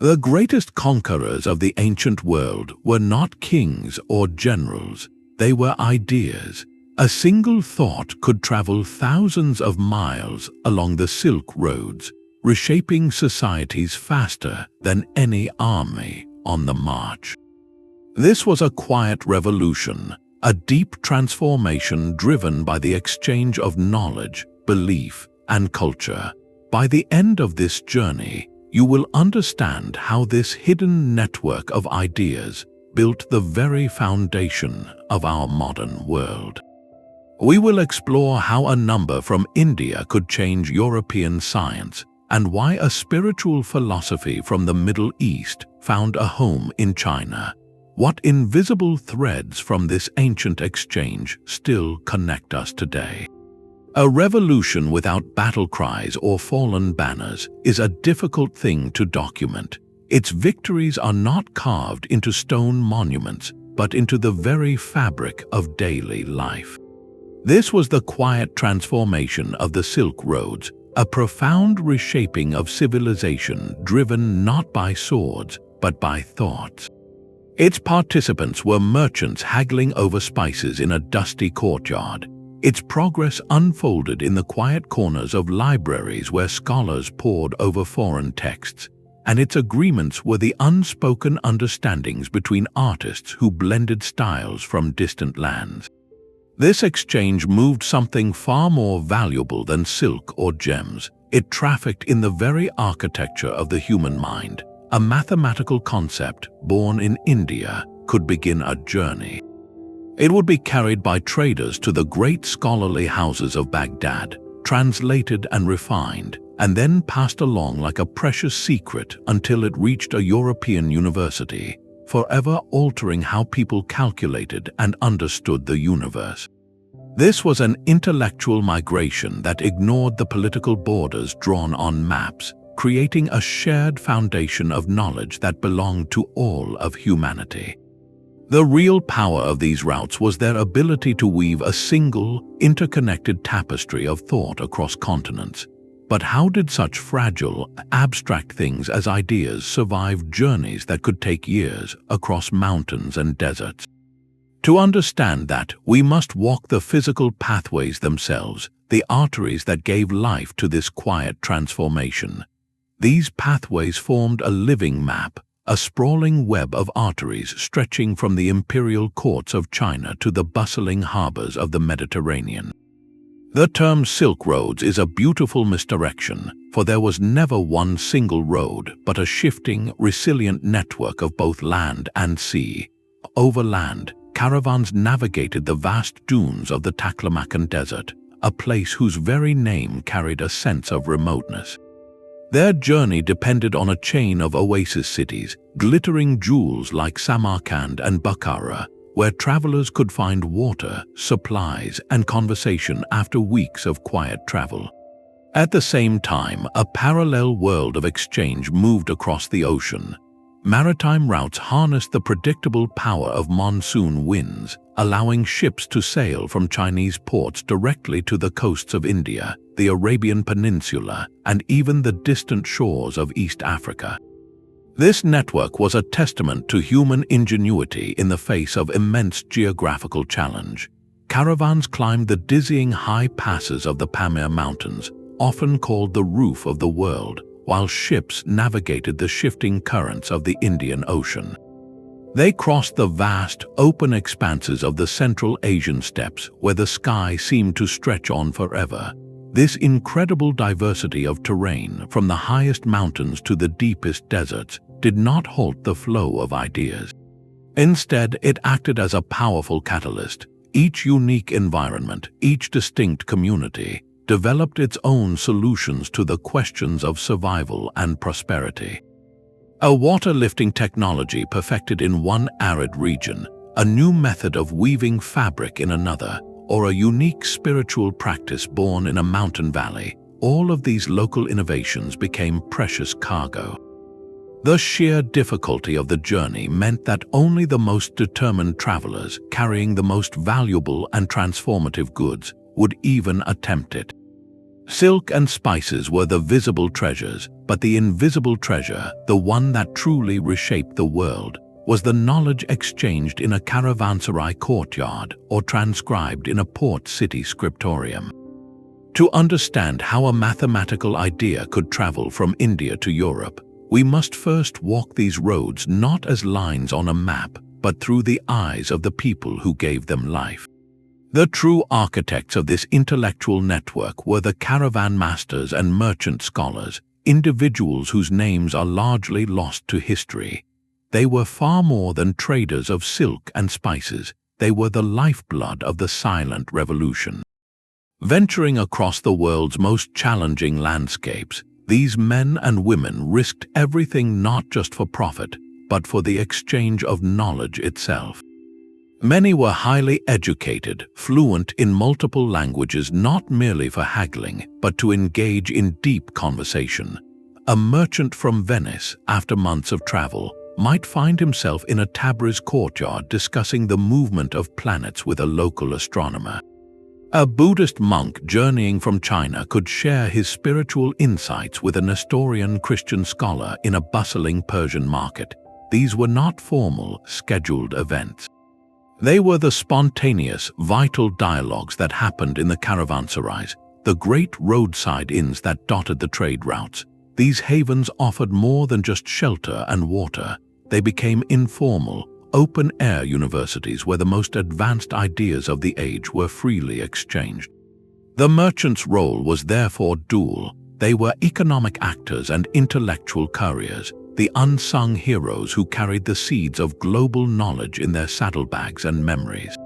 The greatest conquerors of the ancient world were not kings or generals, they were ideas. A single thought could travel thousands of miles along the Silk Roads, reshaping societies faster than any army on the march. This was a quiet revolution, a deep transformation driven by the exchange of knowledge, belief, and culture. By the end of this journey, you will understand how this hidden network of ideas built the very foundation of our modern world. We will explore how a number from India could change European science and why a spiritual philosophy from the Middle East found a home in China. What invisible threads from this ancient exchange still connect us today? A revolution without battle cries or fallen banners is a difficult thing to document. Its victories are not carved into stone monuments, but into the very fabric of daily life. This was the quiet transformation of the Silk Roads, a profound reshaping of civilization driven not by swords, but by thoughts. Its participants were merchants haggling over spices in a dusty courtyard. Its progress unfolded in the quiet corners of libraries where scholars pored over foreign texts, and its agreements were the unspoken understandings between artists who blended styles from distant lands. This exchange moved something far more valuable than silk or gems. It trafficked in the very architecture of the human mind. A mathematical concept born in India could begin a journey. It would be carried by traders to the great scholarly houses of Baghdad, translated and refined, and then passed along like a precious secret until it reached a European university, forever altering how people calculated and understood the universe. This was an intellectual migration that ignored the political borders drawn on maps, creating a shared foundation of knowledge that belonged to all of humanity. The real power of these routes was their ability to weave a single, interconnected tapestry of thought across continents. But how did such fragile, abstract things as ideas survive journeys that could take years across mountains and deserts? To understand that, we must walk the physical pathways themselves, the arteries that gave life to this quiet transformation. These pathways formed a living map, a sprawling web of arteries stretching from the imperial courts of China to the bustling harbors of the Mediterranean. The term Silk Roads is a beautiful misdirection, for there was never one single road, but a shifting, resilient network of both land and sea. Overland, caravans navigated the vast dunes of the Taklamakan Desert, a place whose very name carried a sense of remoteness. Their journey depended on a chain of oasis cities, glittering jewels like Samarkand and Bukhara, where travelers could find water, supplies, and conversation after weeks of quiet travel. At the same time, a parallel world of exchange moved across the ocean. Maritime routes harnessed the predictable power of monsoon winds, allowing ships to sail from Chinese ports directly to the coasts of India, the Arabian Peninsula, and even the distant shores of East Africa. This network was a testament to human ingenuity in the face of immense geographical challenge. Caravans climbed the dizzying high passes of the Pamir Mountains, often called the roof of the world, while ships navigated the shifting currents of the Indian Ocean. They crossed the vast, open expanses of the Central Asian steppes where the sky seemed to stretch on forever. This incredible diversity of terrain, from the highest mountains to the deepest deserts, did not halt the flow of ideas. Instead, it acted as a powerful catalyst. Each unique environment, each distinct community, developed its own solutions to the questions of survival and prosperity. A water-lifting technology perfected in one arid region, a new method of weaving fabric in another, or a unique spiritual practice born in a mountain valley, all of these local innovations became precious cargo. The sheer difficulty of the journey meant that only the most determined travelers carrying the most valuable and transformative goods would even attempt it. Silk and spices were the visible treasures, but the invisible treasure, the one that truly reshaped the world, was the knowledge exchanged in a caravanserai courtyard or transcribed in a port city scriptorium. To understand how a mathematical idea could travel from India to Europe, we must first walk these roads not as lines on a map, but through the eyes of the people who gave them life. The true architects of this intellectual network were the caravan masters and merchant scholars, individuals whose names are largely lost to history. They were far more than traders of silk and spices. They were the lifeblood of the silent revolution. Venturing across the world's most challenging landscapes, these men and women risked everything not just for profit, but for the exchange of knowledge itself. Many were highly educated, fluent in multiple languages not merely for haggling, but to engage in deep conversation. A merchant from Venice, after months of travel, might find himself in a Tabriz courtyard discussing the movement of planets with a local astronomer. A Buddhist monk journeying from China could share his spiritual insights with a Nestorian Christian scholar in a bustling Persian market. These were not formal, scheduled events. They were the spontaneous, vital dialogues that happened in the caravanserais, the great roadside inns that dotted the trade routes. These havens offered more than just shelter and water. They became informal, open-air universities where the most advanced ideas of the age were freely exchanged. The merchant's role was therefore dual. They were economic actors and intellectual couriers, the unsung heroes who carried the seeds of global knowledge in their saddlebags and memories.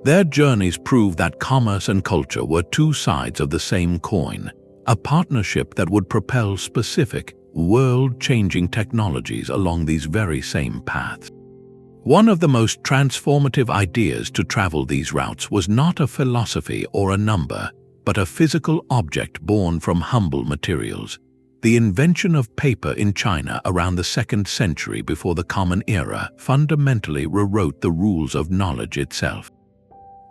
Their journeys proved that commerce and culture were two sides of the same coin, a partnership that would propel specific, world-changing technologies along these very same paths. One of the most transformative ideas to travel these routes was not a philosophy or a number, but a physical object born from humble materials. The invention of paper in China around the 2nd century before the Common Era fundamentally rewrote the rules of knowledge itself.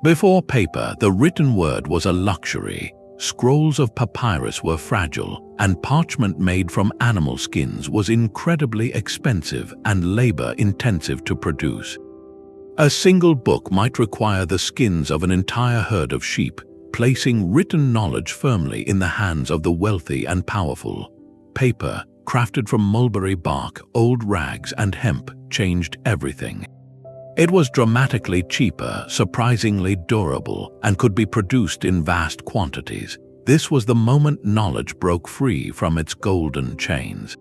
Before paper, the written word was a luxury. Scrolls of papyrus were fragile, and parchment made from animal skins was incredibly expensive and labor-intensive to produce. A single book might require the skins of an entire herd of sheep, placing written knowledge firmly in the hands of the wealthy and powerful. Paper, crafted from mulberry bark, old rags, and hemp, changed everything. It was dramatically cheaper, surprisingly durable, and could be produced in vast quantities. This was the moment knowledge broke free from its golden chains.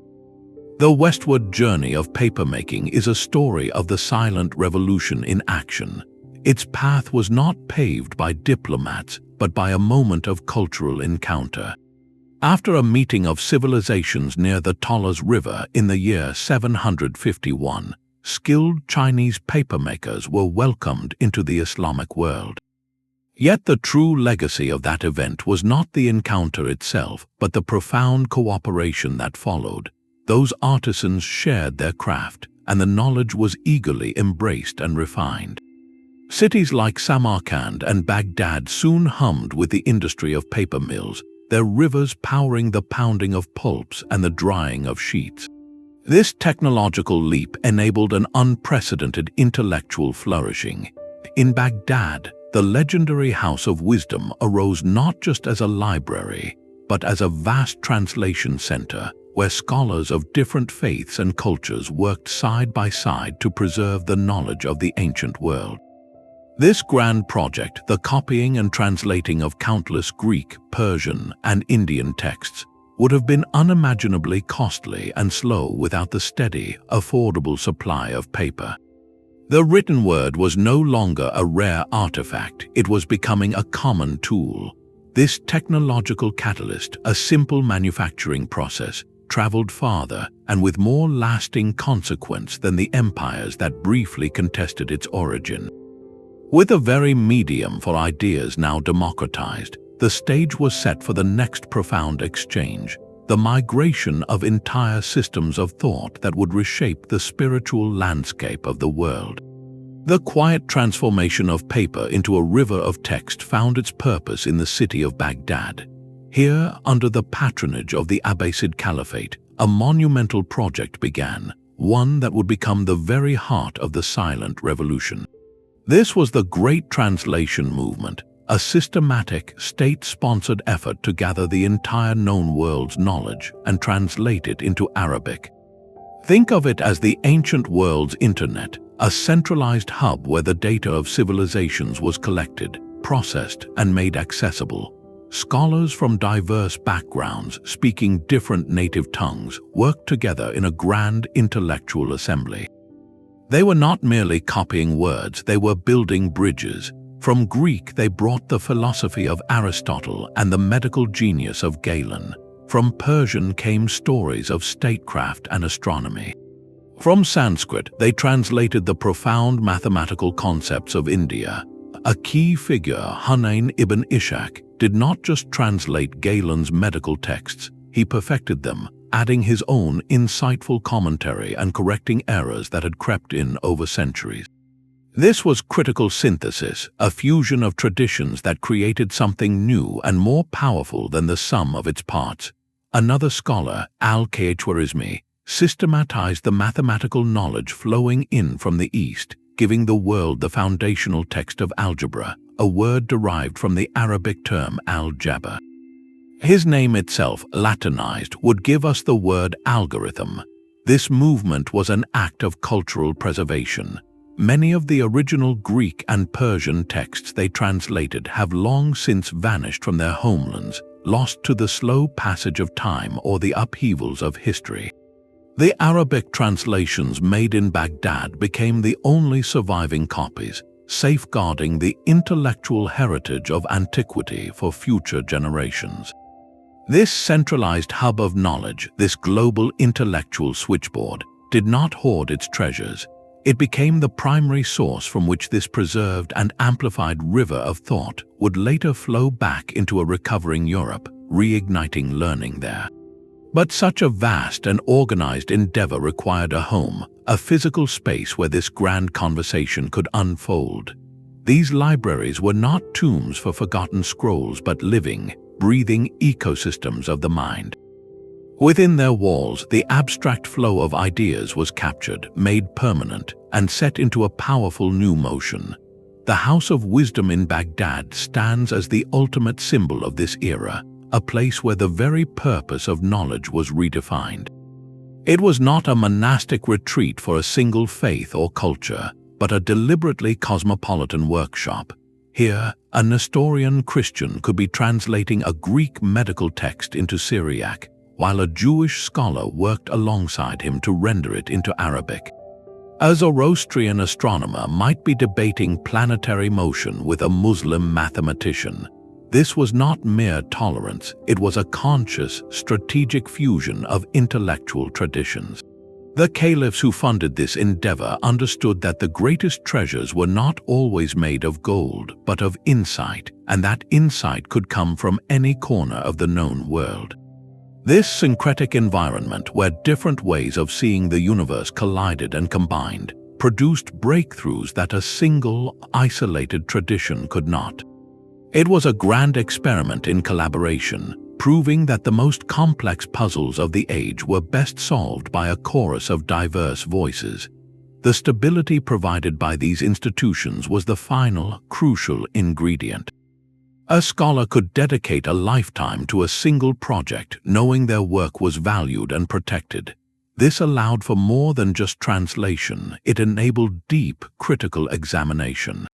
The westward journey of papermaking is a story of the silent revolution in action. Its path was not paved by diplomats, but by a moment of cultural encounter. After a meeting of civilizations near the Talas River in the year 751, skilled Chinese papermakers were welcomed into the Islamic world. Yet the true legacy of that event was not the encounter itself, but the profound cooperation that followed. Those artisans shared their craft, and the knowledge was eagerly embraced and refined. Cities like Samarkand and Baghdad soon hummed with the industry of paper mills, their rivers powering the pounding of pulps and the drying of sheets. This technological leap enabled an unprecedented intellectual flourishing. In Baghdad, the legendary House of Wisdom arose not just as a library, but as a vast translation center where scholars of different faiths and cultures worked side by side to preserve the knowledge of the ancient world. This grand project, the copying and translating of countless Greek, Persian, and Indian texts, would have been unimaginably costly and slow without the steady, affordable supply of paper. The written word was no longer a rare artifact, it was becoming a common tool. This technological catalyst, a simple manufacturing process, traveled farther and with more lasting consequence than the empires that briefly contested its origin. With a very medium for ideas now democratized, the stage was set for the next profound exchange, the migration of entire systems of thought that would reshape the spiritual landscape of the world. The quiet transformation of paper into a river of text found its purpose in the city of Baghdad. Here, under the patronage of the Abbasid Caliphate, a monumental project began, one that would become the very heart of the Silent Revolution. This was the Great Translation Movement, a systematic, state-sponsored effort to gather the entire known world's knowledge and translate it into Arabic. Think of it as the ancient world's internet, a centralized hub where the data of civilizations was collected, processed, and made accessible. Scholars from diverse backgrounds, speaking different native tongues, worked together in a grand intellectual assembly. They were not merely copying words, they were building bridges. From Greek, they brought the philosophy of Aristotle and the medical genius of Galen. From Persian came stories of statecraft and astronomy. From Sanskrit, they translated the profound mathematical concepts of India. A key figure, Hunayn ibn Ishaq, did not just translate Galen's medical texts, he perfected them, adding his own insightful commentary and correcting errors that had crept in over centuries. This was critical synthesis, a fusion of traditions that created something new and more powerful than the sum of its parts. Another scholar, Al-Khwarizmi, systematized the mathematical knowledge flowing in from the East, giving the world the foundational text of algebra, a word derived from the Arabic term al-jabr. His name itself, Latinized, would give us the word algorithm. This movement was an act of cultural preservation. Many of the original Greek and Persian texts they translated have long since vanished from their homelands, lost to the slow passage of time or the upheavals of history. The Arabic translations made in Baghdad became the only surviving copies, safeguarding the intellectual heritage of antiquity for future generations. This centralized hub of knowledge, this global intellectual switchboard, did not hoard its treasures. It became the primary source from which this preserved and amplified river of thought would later flow back into a recovering Europe, reigniting learning there. But such a vast and organized endeavor required a home, a physical space where this grand conversation could unfold. These libraries were not tombs for forgotten scrolls but living, breathing ecosystems of the mind. Within their walls, the abstract flow of ideas was captured, made permanent, and set into a powerful new motion. The House of Wisdom in Baghdad stands as the ultimate symbol of this era, a place where the very purpose of knowledge was redefined. It was not a monastic retreat for a single faith or culture, but a deliberately cosmopolitan workshop. Here, a Nestorian Christian could be translating a Greek medical text into Syriac, while a Jewish scholar worked alongside him to render it into Arabic. A Zoroastrian astronomer might be debating planetary motion with a Muslim mathematician. This was not mere tolerance, it was a conscious, strategic fusion of intellectual traditions. The caliphs who funded this endeavor understood that the greatest treasures were not always made of gold, but of insight, and that insight could come from any corner of the known world. This syncretic environment, where different ways of seeing the universe collided and combined, produced breakthroughs that a single, isolated tradition could not. It was a grand experiment in collaboration, proving that the most complex puzzles of the age were best solved by a chorus of diverse voices. The stability provided by these institutions was the final, crucial ingredient. A scholar could dedicate a lifetime to a single project, knowing their work was valued and protected. This allowed for more than just translation, it enabled deep, critical examination.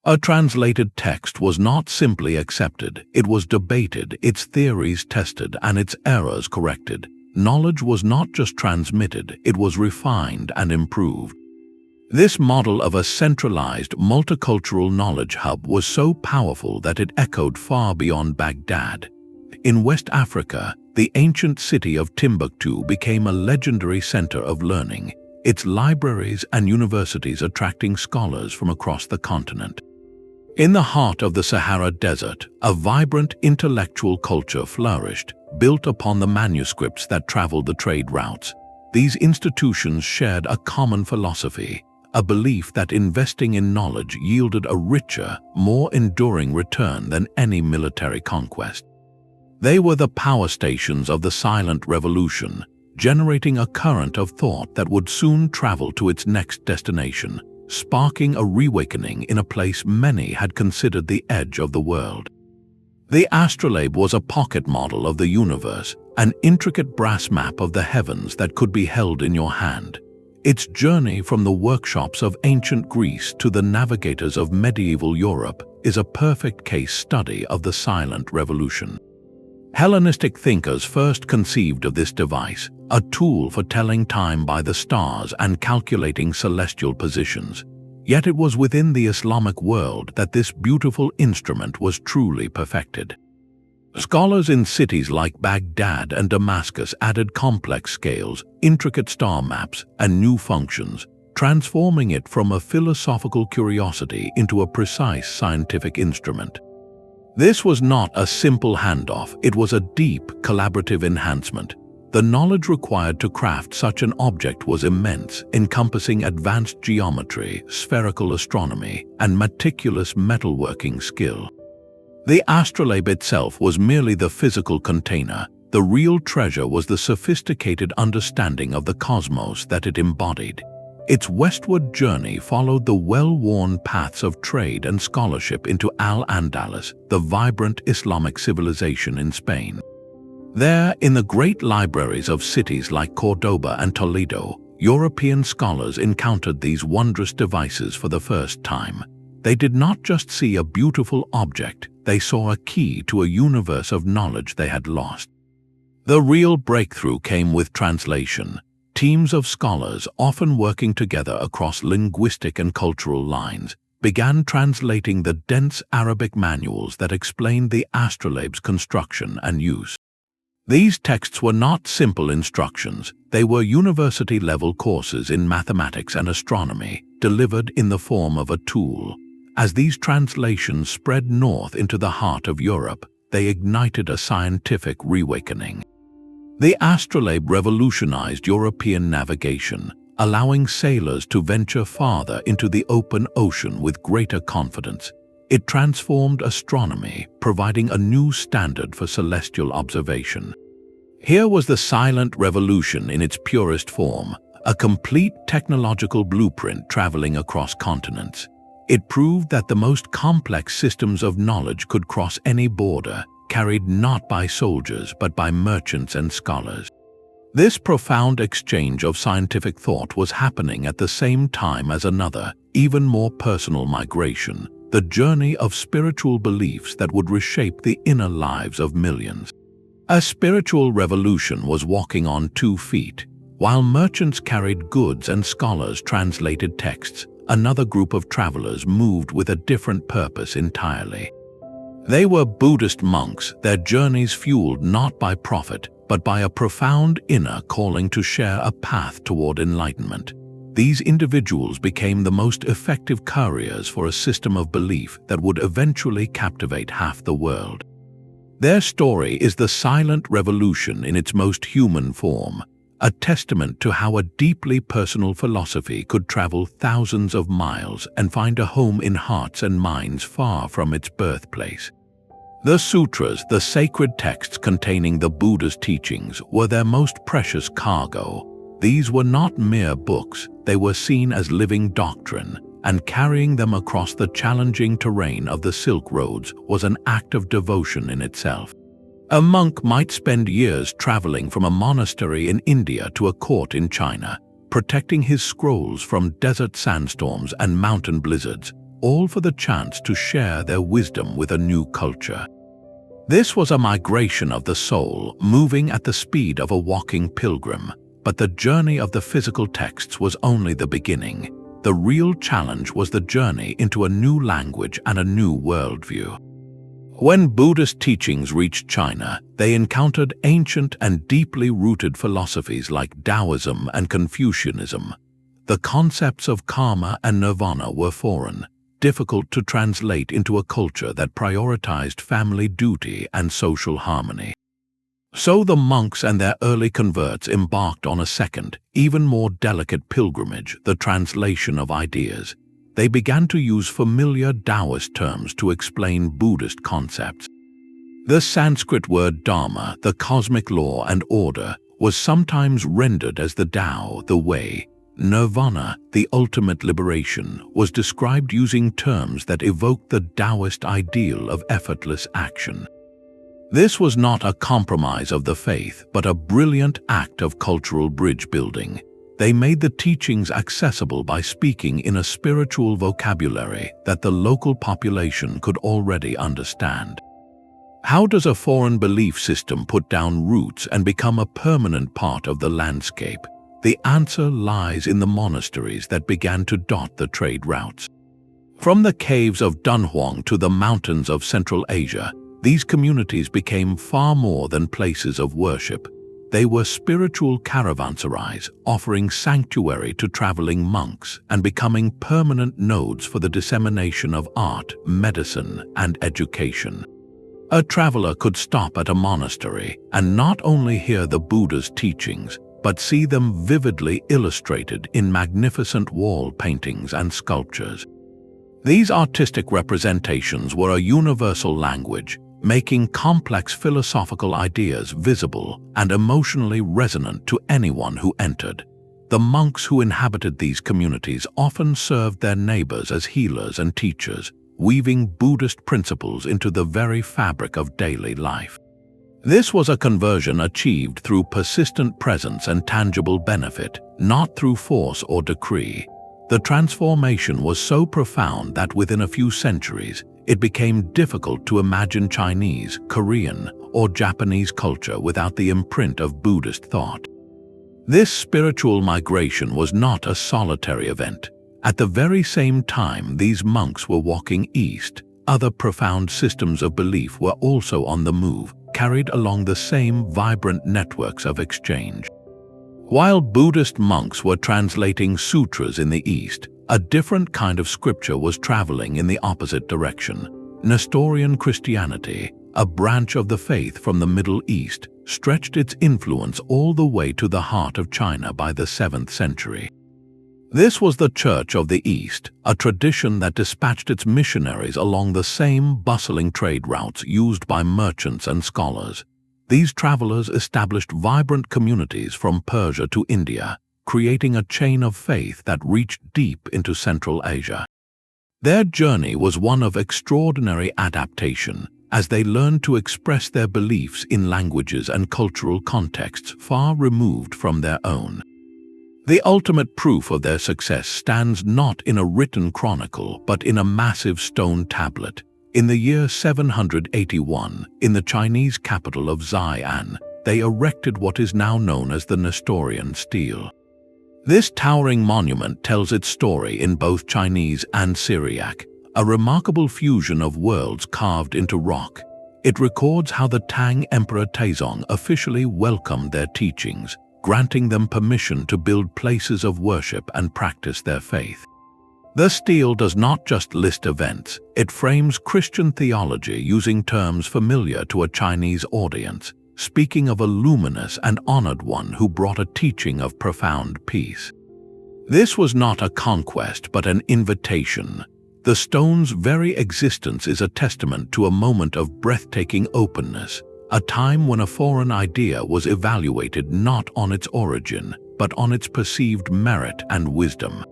A translated text was not simply accepted, it was debated, its theories tested, and its errors corrected. Knowledge was not just transmitted, it was refined and improved. This model of a centralized, multicultural knowledge hub was so powerful that it echoed far beyond Baghdad. In West Africa, the ancient city of Timbuktu became a legendary center of learning, its libraries and universities attracting scholars from across the continent. In the heart of the Sahara Desert, a vibrant intellectual culture flourished, built upon the manuscripts that traveled the trade routes. These institutions shared a common philosophy, a belief that investing in knowledge yielded a richer, more enduring return than any military conquest. They were the power stations of the silent revolution, generating a current of thought that would soon travel to its next destination, sparking a reawakening in a place many had considered the edge of the world. The Astrolabe was a pocket model of the universe, an intricate brass map of the heavens that could be held in your hand. Its journey from the workshops of ancient Greece to the navigators of medieval Europe is a perfect case study of the silent revolution. Hellenistic thinkers first conceived of this device, a tool for telling time by the stars and calculating celestial positions. Yet it was within the Islamic world that this beautiful instrument was truly perfected. Scholars in cities like Baghdad and Damascus added complex scales, intricate star maps, and new functions, transforming it from a philosophical curiosity into a precise scientific instrument. This was not a simple handoff, it was a deep, collaborative enhancement. The knowledge required to craft such an object was immense, encompassing advanced geometry, spherical astronomy, and meticulous metalworking skill. The astrolabe itself was merely the physical container. The real treasure was the sophisticated understanding of the cosmos that it embodied. Its westward journey followed the well-worn paths of trade and scholarship into Al-Andalus, the vibrant Islamic civilization in Spain. There, in the great libraries of cities like Cordoba and Toledo, European scholars encountered these wondrous devices for the first time. They did not just see a beautiful object, they saw a key to a universe of knowledge they had lost. The real breakthrough came with translation. Teams of scholars, often working together across linguistic and cultural lines, began translating the dense Arabic manuals that explained the astrolabe's construction and use. These texts were not simple instructions, they were university-level courses in mathematics and astronomy, delivered in the form of a tool. As these translations spread north into the heart of Europe, they ignited a scientific reawakening. The astrolabe revolutionized European navigation, allowing sailors to venture farther into the open ocean with greater confidence. It transformed astronomy, providing a new standard for celestial observation. Here was the silent revolution in its purest form, a complete technological blueprint traveling across continents. It proved that the most complex systems of knowledge could cross any border, carried not by soldiers but by merchants and scholars. This profound exchange of scientific thought was happening at the same time as another, even more personal migration, the journey of spiritual beliefs that would reshape the inner lives of millions. A spiritual revolution was walking on 2 feet. While merchants carried goods and scholars translated texts, another group of travelers moved with a different purpose entirely. They were Buddhist monks, their journeys fueled not by profit, but by a profound inner calling to share a path toward enlightenment. These individuals became the most effective couriers for a system of belief that would eventually captivate half the world. Their story is the silent revolution in its most human form, a testament to how a deeply personal philosophy could travel thousands of miles and find a home in hearts and minds far from its birthplace. The sutras, the sacred texts containing the Buddha's teachings, were their most precious cargo. These were not mere books, they were seen as living doctrine, and carrying them across the challenging terrain of the Silk Roads was an act of devotion in itself. A monk might spend years traveling from a monastery in India to a court in China, protecting his scrolls from desert sandstorms and mountain blizzards, all for the chance to share their wisdom with a new culture. This was a migration of the soul, moving at the speed of a walking pilgrim, but the journey of the physical texts was only the beginning. The real challenge was the journey into a new language and a new worldview. When Buddhist teachings reached China, they encountered ancient and deeply rooted philosophies like Taoism and Confucianism. The concepts of karma and nirvana were foreign, difficult to translate into a culture that prioritized family duty and social harmony. So the monks and their early converts embarked on a second, even more delicate pilgrimage, the translation of ideas. They began to use familiar Taoist terms to explain Buddhist concepts. The Sanskrit word dharma, the cosmic law and order, was sometimes rendered as the Tao, the way. Nirvana, the ultimate liberation, was described using terms that evoked the Taoist ideal of effortless action. This was not a compromise of the faith, but a brilliant act of cultural bridge building. They made the teachings accessible by speaking in a spiritual vocabulary that the local population could already understand. How does a foreign belief system put down roots and become a permanent part of the landscape? The answer lies in the monasteries that began to dot the trade routes. From the caves of Dunhuang to the mountains of Central Asia, these communities became far more than places of worship. They were spiritual caravanserais, offering sanctuary to traveling monks and becoming permanent nodes for the dissemination of art, medicine, and education. A traveler could stop at a monastery and not only hear the Buddha's teachings, but see them vividly illustrated in magnificent wall paintings and sculptures. These artistic representations were a universal language, making complex philosophical ideas visible and emotionally resonant to anyone who entered. The monks who inhabited these communities often served their neighbors as healers and teachers, weaving Buddhist principles into the very fabric of daily life. This was a conversion achieved through persistent presence and tangible benefit, not through force or decree. The transformation was so profound that within a few centuries, it became difficult to imagine Chinese, Korean, or Japanese culture without the imprint of Buddhist thought. This spiritual migration was not a solitary event. At the very same time these monks were walking east, other profound systems of belief were also on the move, carried along the same vibrant networks of exchange. While Buddhist monks were translating sutras in the East, a different kind of scripture was traveling in the opposite direction. Nestorian Christianity, a branch of the faith from the Middle East, stretched its influence all the way to the heart of China by the 7th century. This was the Church of the East, a tradition that dispatched its missionaries along the same bustling trade routes used by merchants and scholars. These travelers established vibrant communities from Persia to India, creating a chain of faith that reached deep into Central Asia. Their journey was one of extraordinary adaptation, as they learned to express their beliefs in languages and cultural contexts far removed from their own. The ultimate proof of their success stands not in a written chronicle, but in a massive stone tablet. In the year 781, in the Chinese capital of Xi'an, they erected what is now known as the Nestorian stele. This towering monument tells its story in both Chinese and Syriac, a remarkable fusion of worlds carved into rock. It records how the Tang Emperor Taizong officially welcomed their teachings, granting them permission to build places of worship and practice their faith. The stele does not just list events, it frames Christian theology using terms familiar to a Chinese audience, speaking of a luminous and honored one who brought a teaching of profound peace. This was not a conquest but an invitation. The stone's very existence is a testament to a moment of breathtaking openness, a time when a foreign idea was evaluated not on its origin, but on its perceived merit and wisdom.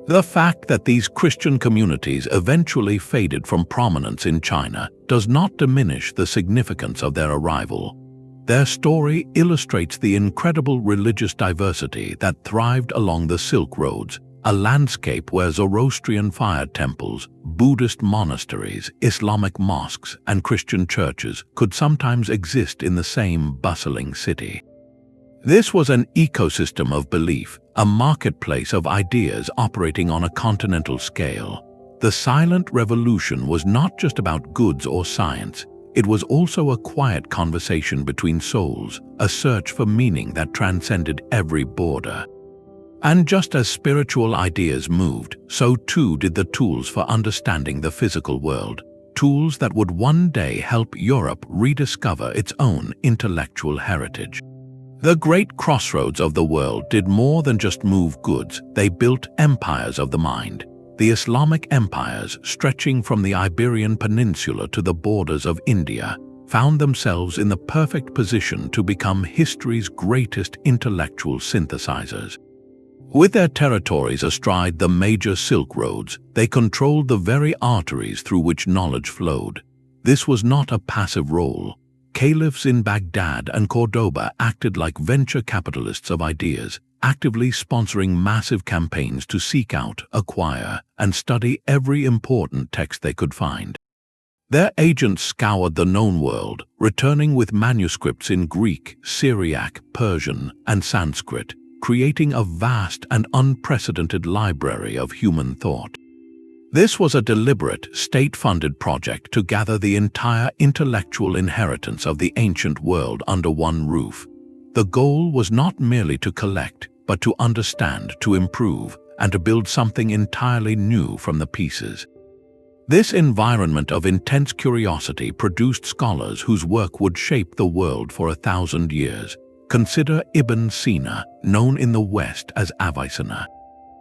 The fact that these Christian communities eventually faded from prominence in China does not diminish the significance of their arrival. Their story illustrates the incredible religious diversity that thrived along the Silk Roads, a landscape where Zoroastrian fire temples, Buddhist monasteries, Islamic mosques, and Christian churches could sometimes exist in the same bustling city. This was an ecosystem of belief, a marketplace of ideas operating on a continental scale. The silent revolution was not just about goods or science, it was also a quiet conversation between souls, a search for meaning that transcended every border. And just as spiritual ideas moved, so too did the tools for understanding the physical world, tools that would one day help Europe rediscover its own intellectual heritage. The great crossroads of the world did more than just move goods, they built empires of the mind. The Islamic empires, stretching from the Iberian Peninsula to the borders of India, found themselves in the perfect position to become history's greatest intellectual synthesizers. With their territories astride the major Silk Roads, they controlled the very arteries through which knowledge flowed. This was not a passive role. Caliphs in Baghdad and Cordoba acted like venture capitalists of ideas, actively sponsoring massive campaigns to seek out, acquire, and study every important text they could find. Their agents scoured the known world, returning with manuscripts in Greek, Syriac, Persian, and Sanskrit, creating a vast and unprecedented library of human thought. This was a deliberate, state-funded project to gather the entire intellectual inheritance of the ancient world under one roof. The goal was not merely to collect, but to understand, to improve, and to build something entirely new from the pieces. This environment of intense curiosity produced scholars whose work would shape the world for 1,000 years. Consider Ibn Sina, known in the West as Avicenna.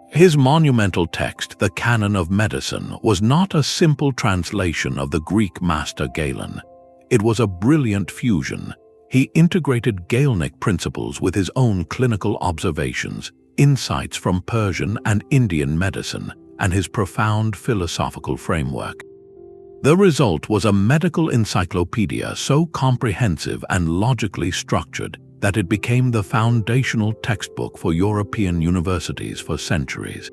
His monumental text, The Canon of Medicine, was not a simple translation of the Greek master Galen. It was a brilliant fusion. He integrated Galenic principles with his own clinical observations, insights from Persian and Indian medicine, and his profound philosophical framework. The result was a medical encyclopedia so comprehensive and logically structured that it became the foundational textbook for European universities for centuries.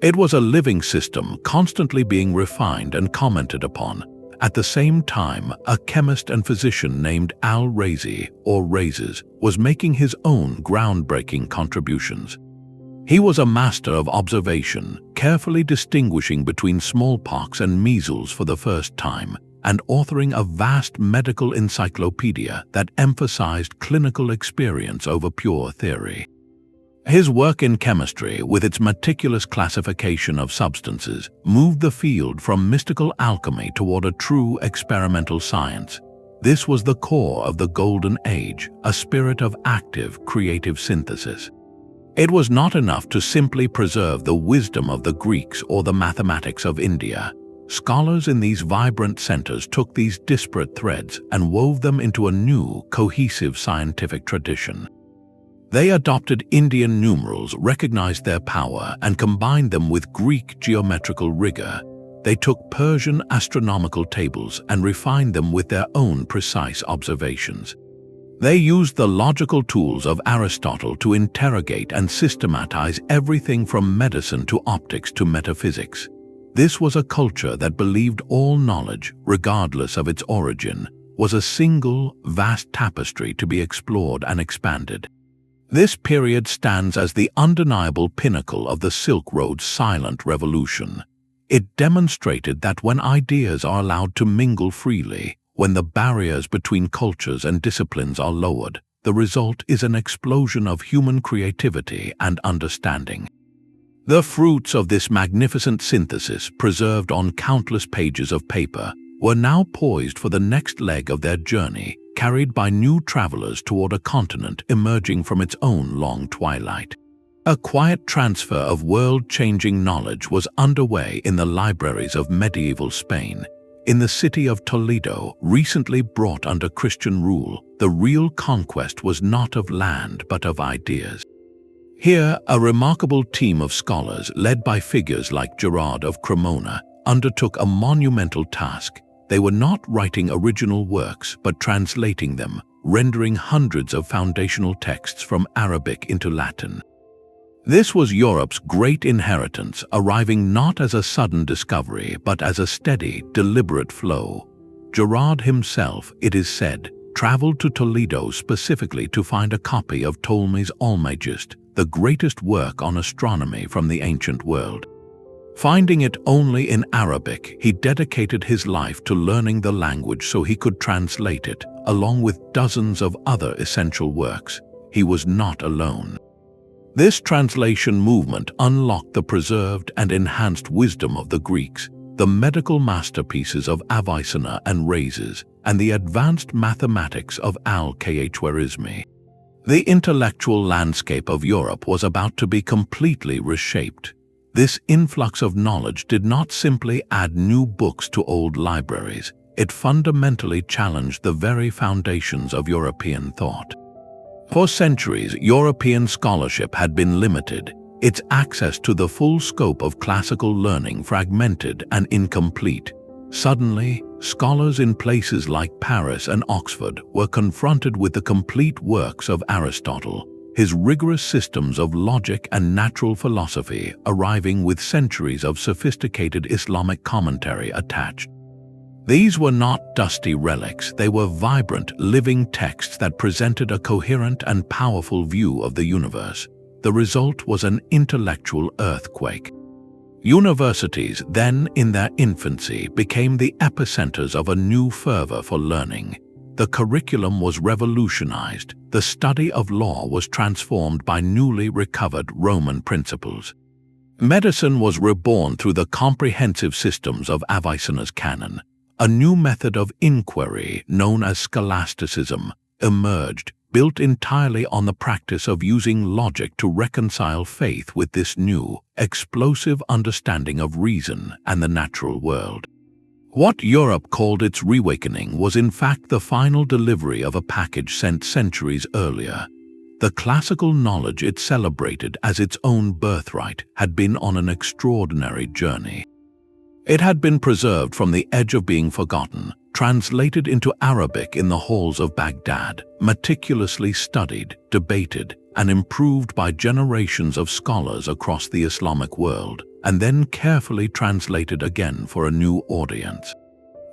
It was a living system constantly being refined and commented upon. At the same time, a chemist and physician named Al-Razi, or Rhazes, was making his own groundbreaking contributions. He was a master of observation, carefully distinguishing between smallpox and measles for the first time, and authoring a vast medical encyclopedia that emphasized clinical experience over pure theory. His work in chemistry, with its meticulous classification of substances, moved the field from mystical alchemy toward a true experimental science. This was the core of the Golden Age, a spirit of active, creative synthesis. It was not enough to simply preserve the wisdom of the Greeks or the mathematics of India. Scholars in these vibrant centers took these disparate threads and wove them into a new, cohesive scientific tradition. They adopted Indian numerals, recognized their power, and combined them with Greek geometrical rigor. They took Persian astronomical tables and refined them with their own precise observations. They used the logical tools of Aristotle to interrogate and systematize everything from medicine to optics to metaphysics. This was a culture that believed all knowledge, regardless of its origin, was a single, vast tapestry to be explored and expanded. This period stands as the undeniable pinnacle of the Silk Road's silent revolution. It demonstrated that when ideas are allowed to mingle freely, when the barriers between cultures and disciplines are lowered, the result is an explosion of human creativity and understanding. The fruits of this magnificent synthesis, preserved on countless pages of paper, were now poised for the next leg of their journey, carried by new travelers toward a continent emerging from its own long twilight. A quiet transfer of world-changing knowledge was underway in the libraries of medieval Spain. In the city of Toledo, recently brought under Christian rule, the real conquest was not of land but of ideas. Here, a remarkable team of scholars, led by figures like Gerard of Cremona, undertook a monumental task. They were not writing original works, but translating them, rendering hundreds of foundational texts from Arabic into Latin. This was Europe's great inheritance, arriving not as a sudden discovery, but as a steady, deliberate flow. Gerard himself, it is said, traveled to Toledo specifically to find a copy of Ptolemy's Almagest, the greatest work on astronomy from the ancient world. Finding it only in Arabic, he dedicated his life to learning the language so he could translate it, along with dozens of other essential works. He was not alone. This translation movement unlocked the preserved and enhanced wisdom of the Greeks, the medical masterpieces of Avicenna and Rhazes, and the advanced mathematics of Al-Khwarizmi. The intellectual landscape of Europe was about to be completely reshaped. This influx of knowledge did not simply add new books to old libraries. it fundamentally challenged the very foundations of European thought. For centuries, European scholarship had been limited, its access to the full scope of classical learning fragmented and incomplete. Suddenly, scholars in places like Paris and Oxford were confronted with the complete works of Aristotle, his rigorous systems of logic and natural philosophy arriving with centuries of sophisticated Islamic commentary attached. These were not dusty relics, they were vibrant, living texts that presented a coherent and powerful view of the universe. The result was an intellectual earthquake. Universities, then in their infancy, became the epicenters of a new fervor for learning. The curriculum was revolutionized, the study of law was transformed by newly recovered Roman principles. Medicine was reborn through the comprehensive systems of Avicenna's canon. A new method of inquiry, known as scholasticism, emerged, built entirely on the practice of using logic to reconcile faith with this new, explosive understanding of reason and the natural world. What Europe called its reawakening was in fact the final delivery of a package sent centuries earlier. The classical knowledge it celebrated as its own birthright had been on an extraordinary journey. It had been preserved from the edge of being forgotten, translated into Arabic in the halls of Baghdad, meticulously studied, debated, and improved by generations of scholars across the Islamic world, and then carefully translated again for a new audience.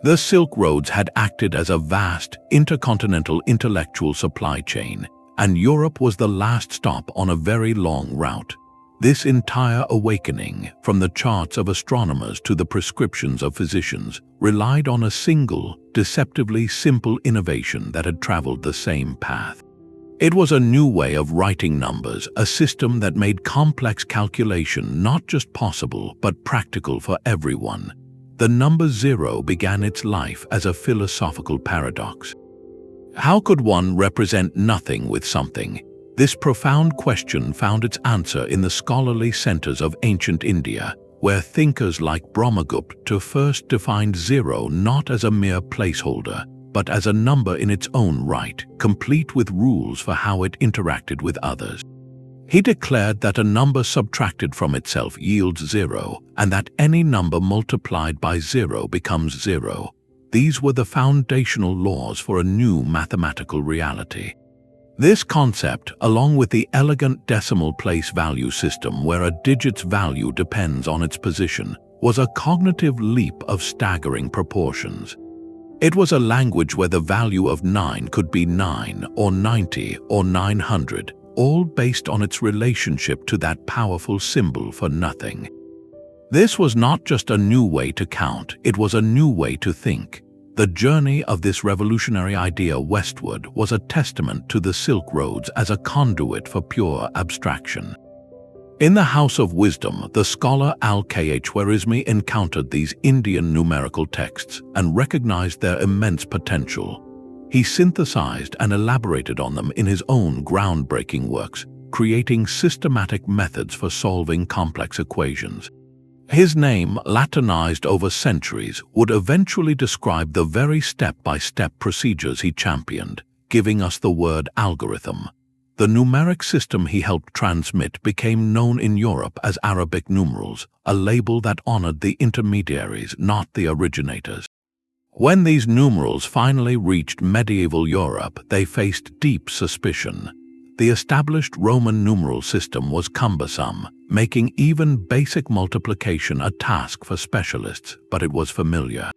The Silk Roads had acted as a vast, intercontinental intellectual supply chain, and Europe was the last stop on a very long route. This entire awakening, from the charts of astronomers to the prescriptions of physicians, relied on a single, deceptively simple innovation that had traveled the same path. It was a new way of writing numbers, a system that made complex calculation not just possible but practical for everyone. The number zero began its life as a philosophical paradox. How could one represent nothing with something? This profound question found its answer in the scholarly centers of ancient India, where thinkers like Brahmagupta first defined zero not as a mere placeholder, but as a number in its own right, complete with rules for how it interacted with others. He declared that a number subtracted from itself yields zero, and that any number multiplied by zero becomes zero. These were the foundational laws for a new mathematical reality. This concept, along with the elegant decimal place value system where a digit's value depends on its position, was a cognitive leap of staggering proportions. It was a language where the value of 9 could be 9 or 90 or 900, all based on its relationship to that powerful symbol for nothing. This was not just a new way to count, it was a new way to think. The journey of this revolutionary idea westward was a testament to the Silk Roads as a conduit for pure abstraction. In the House of Wisdom, the scholar Al-Khwarizmi encountered these Indian numerical texts and recognized their immense potential. He synthesized and elaborated on them in his own groundbreaking works, creating systematic methods for solving complex equations. His name, Latinized over centuries, would eventually describe the very step-by-step procedures he championed, giving us the word algorithm. The numeric system he helped transmit became known in Europe as Arabic numerals, a label that honored the intermediaries, not the originators. When these numerals finally reached medieval Europe, they faced deep suspicion. The established Roman numeral system was cumbersome, making even basic multiplication a task for specialists, but it was familiar.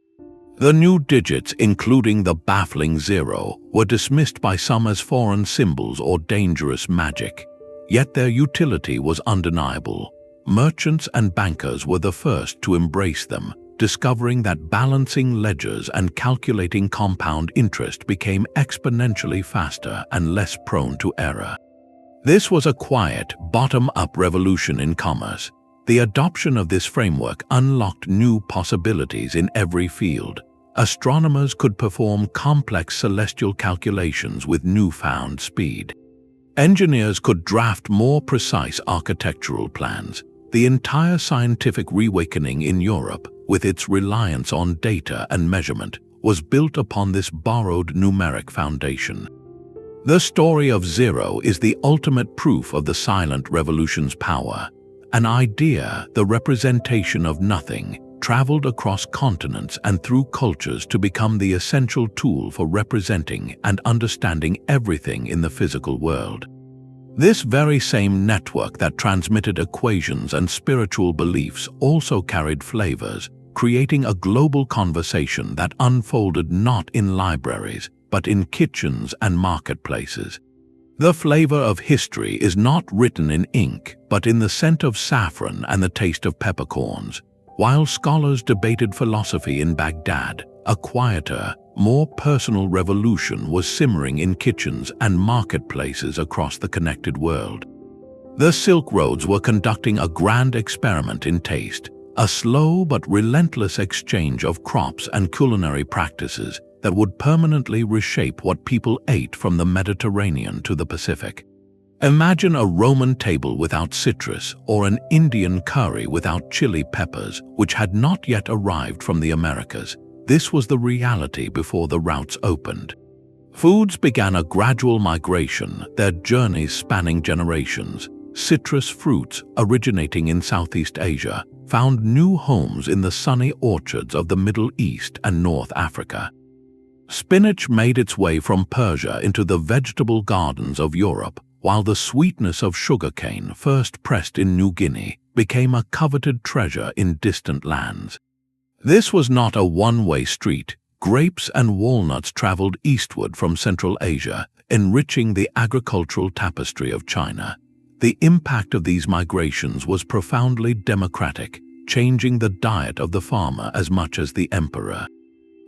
The new digits, including the baffling zero, were dismissed by some as foreign symbols or dangerous magic. Yet their utility was undeniable. Merchants and bankers were the first to embrace them, discovering that balancing ledgers and calculating compound interest became exponentially faster and less prone to error. This was a quiet, bottom-up revolution in commerce. The adoption of this framework unlocked new possibilities in every field. Astronomers could perform complex celestial calculations with newfound speed. Engineers could draft more precise architectural plans. The entire scientific reawakening in Europe, with its reliance on data and measurement, was built upon this borrowed numeric foundation. The story of zero is the ultimate proof of the silent revolution's power. An idea, the representation of nothing, traveled across continents and through cultures to become the essential tool for representing and understanding everything in the physical world. This very same network that transmitted equations and spiritual beliefs also carried flavors, creating a global conversation that unfolded not in libraries, but in kitchens and marketplaces. The flavor of history is not written in ink, but in the scent of saffron and the taste of peppercorns. While scholars debated philosophy in Baghdad, a quieter, more personal revolution was simmering in kitchens and marketplaces across the connected world. The Silk Roads were conducting a grand experiment in taste, a slow but relentless exchange of crops and culinary practices that would permanently reshape what people ate from the Mediterranean to the Pacific. Imagine a Roman table without citrus or an Indian curry without chili peppers, which had not yet arrived from the Americas. This was the reality before the routes opened. Foods began a gradual migration, their journeys spanning generations. Citrus fruits, originating in Southeast Asia, found new homes in the sunny orchards of the Middle East and North Africa. Spinach made its way from Persia into the vegetable gardens of Europe, while the sweetness of sugarcane, first pressed in New Guinea, became a coveted treasure in distant lands. This was not a one-way street. Grapes and walnuts traveled eastward from Central Asia, enriching the agricultural tapestry of China. The impact of these migrations was profoundly democratic, changing the diet of the farmer as much as the emperor.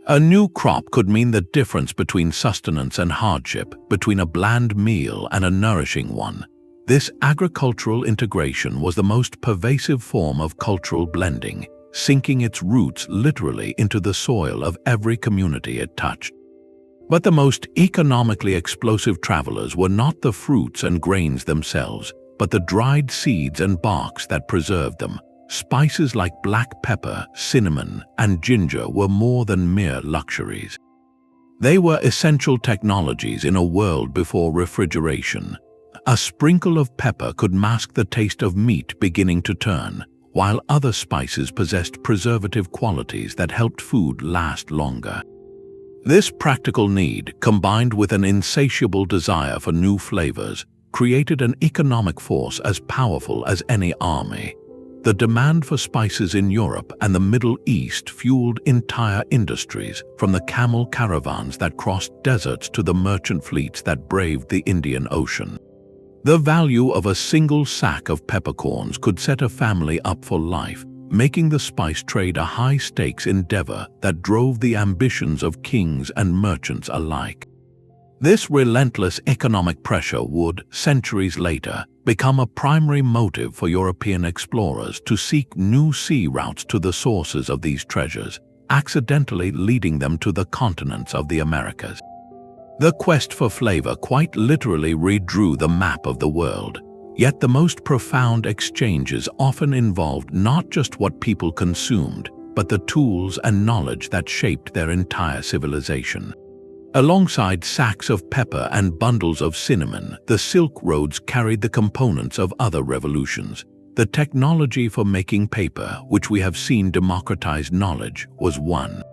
A new crop could mean the difference between sustenance and hardship, between a bland meal and a nourishing one. This agricultural integration was the most pervasive form of cultural blending, sinking its roots literally into the soil of every community it touched. But the most economically explosive travelers were not the fruits and grains themselves, but the dried seeds and barks that preserved them. Spices like black pepper, cinnamon, and ginger were more than mere luxuries. They were essential technologies in a world before refrigeration. A sprinkle of pepper could mask the taste of meat beginning to turn, while other spices possessed preservative qualities that helped food last longer. This practical need, combined with an insatiable desire for new flavors, created an economic force as powerful as any army. The demand for spices in Europe and the Middle East fueled entire industries, from the camel caravans that crossed deserts to the merchant fleets that braved the Indian Ocean. The value of a single sack of peppercorns could set a family up for life, making the spice trade a high-stakes endeavor that drove the ambitions of kings and merchants alike. This relentless economic pressure would, centuries later, become a primary motive for European explorers to seek new sea routes to the sources of these treasures, accidentally leading them to the continents of the Americas. The quest for flavor quite literally redrew the map of the world, yet the most profound exchanges often involved not just what people consumed, but the tools and knowledge that shaped their entire civilization. Alongside sacks of pepper and bundles of cinnamon, the Silk Roads carried the components of other revolutions. The technology for making paper, which we have seen democratize knowledge, was one.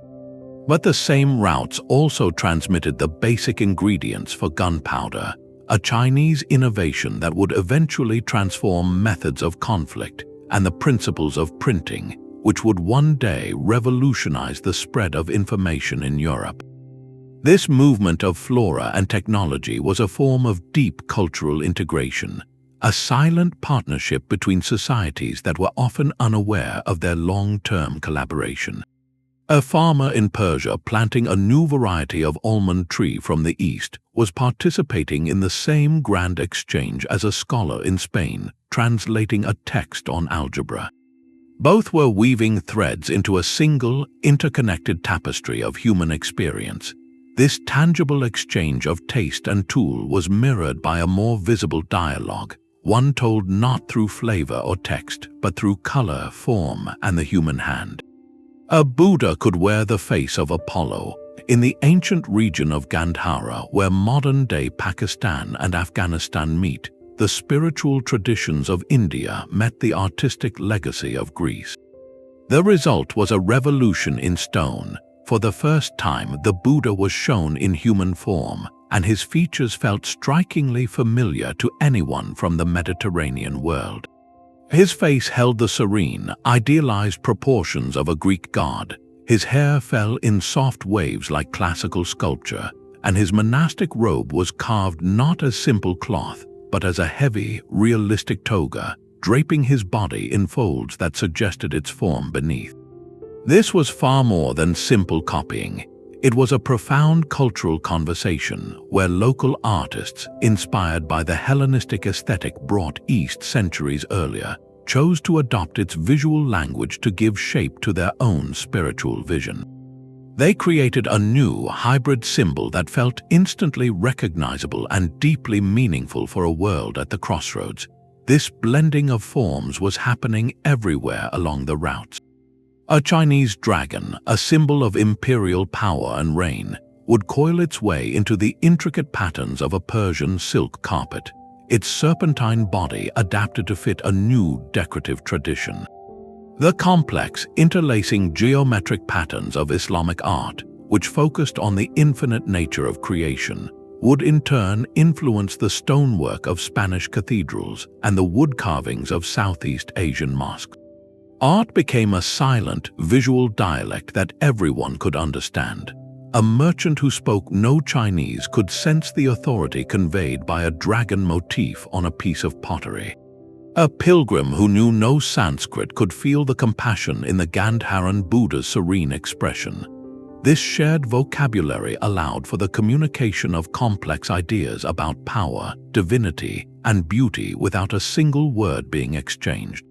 But the same routes also transmitted the basic ingredients for gunpowder, a Chinese innovation that would eventually transform methods of conflict, and the principles of printing, which would one day revolutionize the spread of information in Europe. This movement of flora and technology was a form of deep cultural integration, a silent partnership between societies that were often unaware of their long-term collaboration. A farmer in Persia planting a new variety of almond tree from the east was participating in the same grand exchange as a scholar in Spain translating a text on algebra. Both were weaving threads into a single, interconnected tapestry of human experience. This tangible exchange of taste and tool was mirrored by a more visible dialogue, one told not through flavor or text, but through color, form, and the human hand. A Buddha could wear the face of Apollo, In the ancient region of Gandhara, where modern-day Pakistan and Afghanistan meet, the spiritual traditions of India met the artistic legacy of Greece. The result was a revolution in stone. For the first time, the Buddha was shown in human form, and his features felt strikingly familiar to anyone from the Mediterranean world. His face held the serene, idealized proportions of a Greek god. His hair fell in soft waves like classical sculpture, and his monastic robe was carved not as simple cloth, but as a heavy, realistic toga, draping his body in folds that suggested its form beneath. This was far more than simple copying. It was a profound cultural conversation where local artists, inspired by the Hellenistic aesthetic brought east centuries earlier, chose to adopt its visual language to give shape to their own spiritual vision. They created a new, hybrid symbol that felt instantly recognizable and deeply meaningful for a world at the crossroads. This blending of forms was happening everywhere along the routes. A Chinese dragon, a symbol of imperial power and reign, would coil its way into the intricate patterns of a Persian silk carpet, its serpentine body adapted to fit a new decorative tradition. The complex, interlacing geometric patterns of Islamic art, which focused on the infinite nature of creation, would in turn influence the stonework of Spanish cathedrals and the wood carvings of Southeast Asian mosques. Art became a silent, visual dialect that everyone could understand. A merchant who spoke no Chinese could sense the authority conveyed by a dragon motif on a piece of pottery. A pilgrim who knew no Sanskrit could feel the compassion in the Gandharan Buddha's serene expression. This shared vocabulary allowed for the communication of complex ideas about power, divinity, and beauty without a single word being exchanged.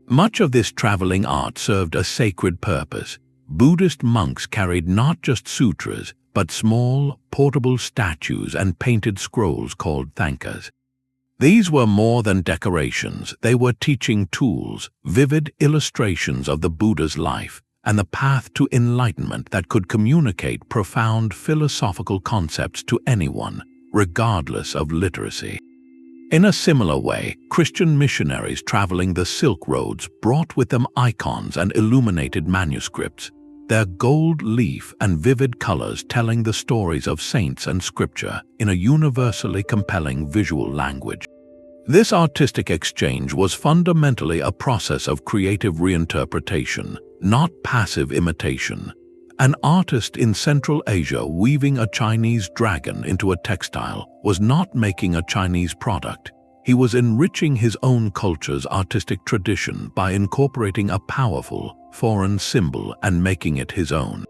Much of this traveling art served a sacred purpose. Buddhist monks carried not just sutras, but small, portable statues and painted scrolls called thankas. These were more than decorations, they were teaching tools, vivid illustrations of the Buddha's life, and the path to enlightenment that could communicate profound philosophical concepts to anyone, regardless of literacy. In a similar way, Christian missionaries traveling the Silk Roads brought with them icons and illuminated manuscripts, their gold leaf and vivid colors telling the stories of saints and scripture in a universally compelling visual language. This artistic exchange was fundamentally a process of creative reinterpretation, not passive imitation. An artist in Central Asia weaving a Chinese dragon into a textile was not making a Chinese product. He was enriching his own culture's artistic tradition by incorporating a powerful, foreign symbol and making it his own.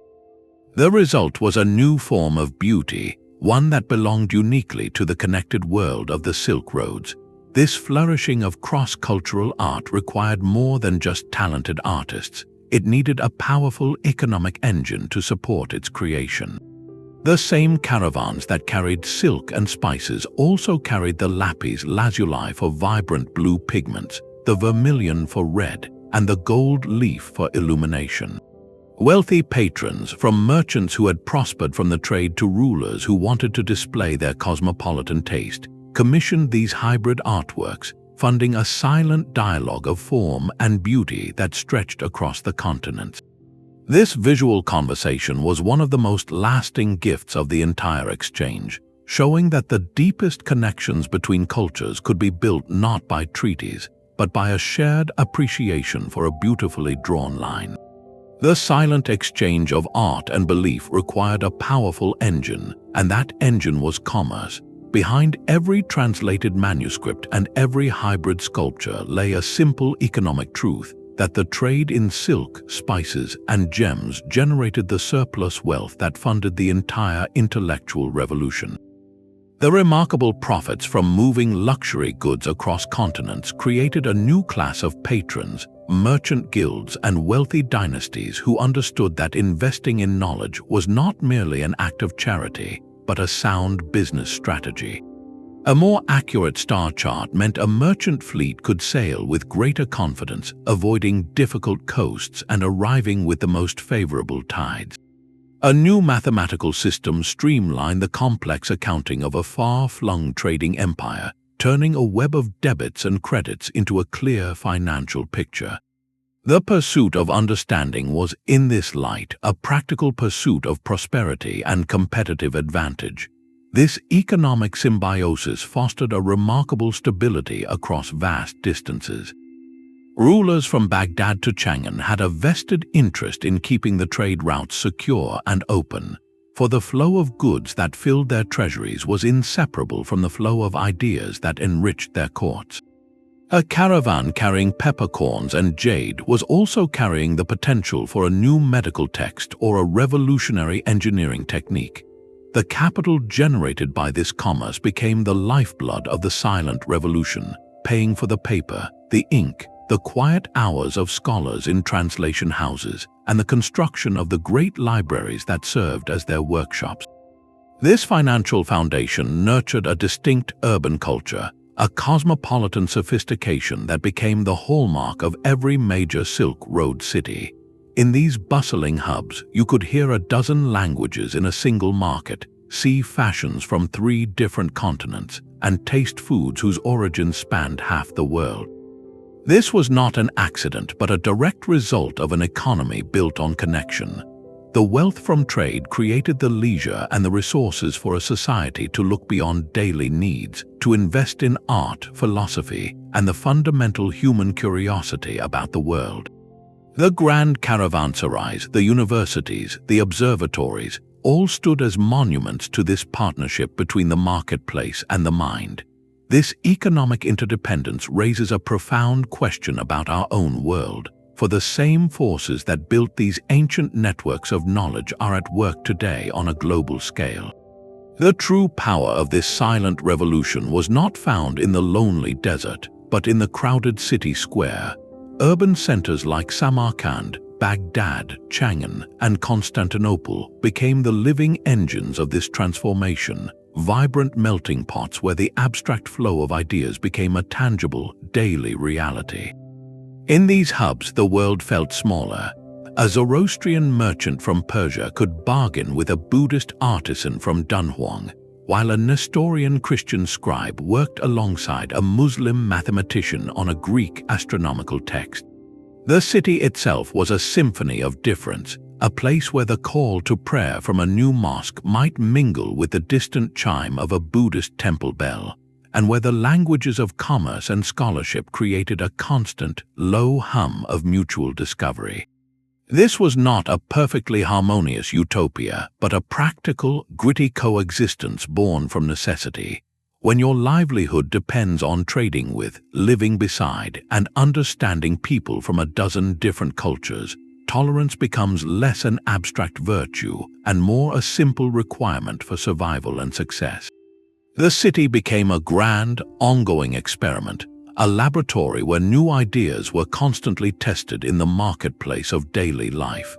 The result was a new form of beauty, one that belonged uniquely to the connected world of the Silk Roads. This flourishing of cross-cultural art required more than just talented artists. It needed a powerful economic engine to support its creation. The same caravans that carried silk and spices also carried the lapis lazuli for vibrant blue pigments, the vermilion for red, and the gold leaf for illumination. Wealthy patrons, from merchants who had prospered from the trade to rulers who wanted to display their cosmopolitan taste, commissioned these hybrid artworks, funding a silent dialogue of form and beauty that stretched across the continents. This visual conversation was one of the most lasting gifts of the entire exchange, showing that the deepest connections between cultures could be built not by treaties, but by a shared appreciation for a beautifully drawn line. The silent exchange of art and belief required a powerful engine, and that engine was commerce. Behind every translated manuscript and every hybrid sculpture lay a simple economic truth that the trade in silk, spices, and gems generated the surplus wealth that funded the entire intellectual revolution. The remarkable profits from moving luxury goods across continents created a new class of patrons, merchant guilds, and wealthy dynasties who understood that investing in knowledge was not merely an act of charity, but a sound business strategy. A more accurate star chart meant a merchant fleet could sail with greater confidence, avoiding difficult coasts and arriving with the most favorable tides. A new mathematical system streamlined the complex accounting of a far-flung trading empire, turning a web of debits and credits into a clear financial picture. The pursuit of understanding was, in this light, a practical pursuit of prosperity and competitive advantage. This economic symbiosis fostered a remarkable stability across vast distances. Rulers from Baghdad to Chang'an had a vested interest in keeping the trade routes secure and open, for the flow of goods that filled their treasuries was inseparable from the flow of ideas that enriched their courts. A caravan carrying peppercorns and jade was also carrying the potential for a new medical text or a revolutionary engineering technique. The capital generated by this commerce became the lifeblood of the silent revolution, paying for the paper, the ink, the quiet hours of scholars in translation houses, and the construction of the great libraries that served as their workshops. This financial foundation nurtured a distinct urban culture, a cosmopolitan sophistication that became the hallmark of every major Silk Road city. In these bustling hubs, you could hear a dozen languages in a single market, see fashions from 3 different continents, and taste foods whose origins spanned half the world. This was not an accident, but a direct result of an economy built on connection. The wealth from trade created the leisure and the resources for a society to look beyond daily needs, to invest in art, philosophy, and the fundamental human curiosity about the world. The grand caravanserais, the universities, the observatories, all stood as monuments to this partnership between the marketplace and the mind. This economic interdependence raises a profound question about our own world, for the same forces that built these ancient networks of knowledge are at work today on a global scale. The true power of this silent revolution was not found in the lonely desert, but in the crowded city square. Urban centers like Samarkand, Baghdad, Chang'an, and Constantinople became the living engines of this transformation, vibrant melting pots where the abstract flow of ideas became a tangible, daily reality. In these hubs, the world felt smaller. A Zoroastrian merchant from Persia could bargain with a Buddhist artisan from Dunhuang, while a Nestorian Christian scribe worked alongside a Muslim mathematician on a Greek astronomical text. The city itself was a symphony of difference, a place where the call to prayer from a new mosque might mingle with the distant chime of a Buddhist temple bell, and where the languages of commerce and scholarship created a constant, low hum of mutual discovery. This was not a perfectly harmonious utopia, but a practical, gritty coexistence born from necessity. When your livelihood depends on trading with, living beside, and understanding people from a dozen different cultures, tolerance becomes less an abstract virtue and more a simple requirement for survival and success. The city became a grand, ongoing experiment, a laboratory where new ideas were constantly tested in the marketplace of daily life.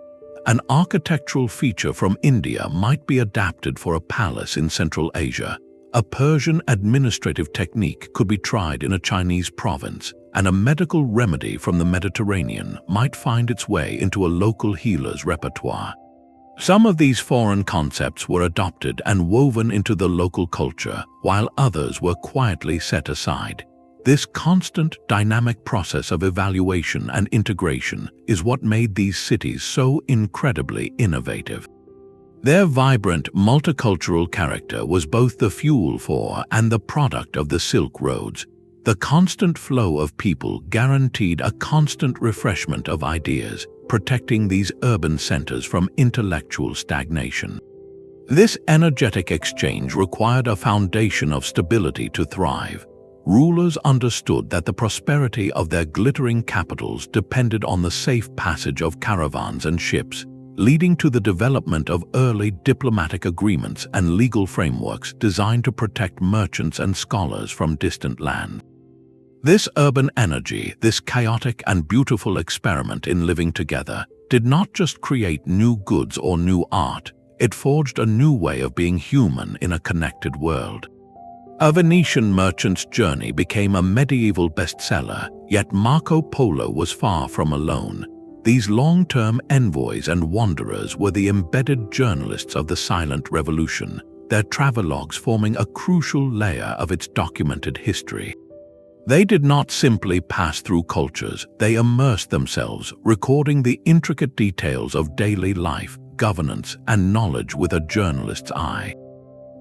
An architectural feature from India might be adapted for a palace in Central Asia. A Persian administrative technique could be tried in a Chinese province, and a medical remedy from the Mediterranean might find its way into a local healer's repertoire. Some of these foreign concepts were adopted and woven into the local culture, while others were quietly set aside. This constant, dynamic process of evaluation and integration is what made these cities so incredibly innovative. Their vibrant, multicultural character was both the fuel for and the product of the Silk Roads. The constant flow of people guaranteed a constant refreshment of ideas, protecting these urban centers from intellectual stagnation. This energetic exchange required a foundation of stability to thrive. Rulers understood that the prosperity of their glittering capitals depended on the safe passage of caravans and ships, leading to the development of early diplomatic agreements and legal frameworks designed to protect merchants and scholars from distant lands. This urban energy, this chaotic and beautiful experiment in living together, did not just create new goods or new art, it forged a new way of being human in a connected world. A Venetian merchant's journey became a medieval bestseller, yet Marco Polo was far from alone. These long-term envoys and wanderers were the embedded journalists of the silent revolution, their travelogues forming a crucial layer of its documented history. They did not simply pass through cultures, they immersed themselves, recording the intricate details of daily life, governance, and knowledge with a journalist's eye.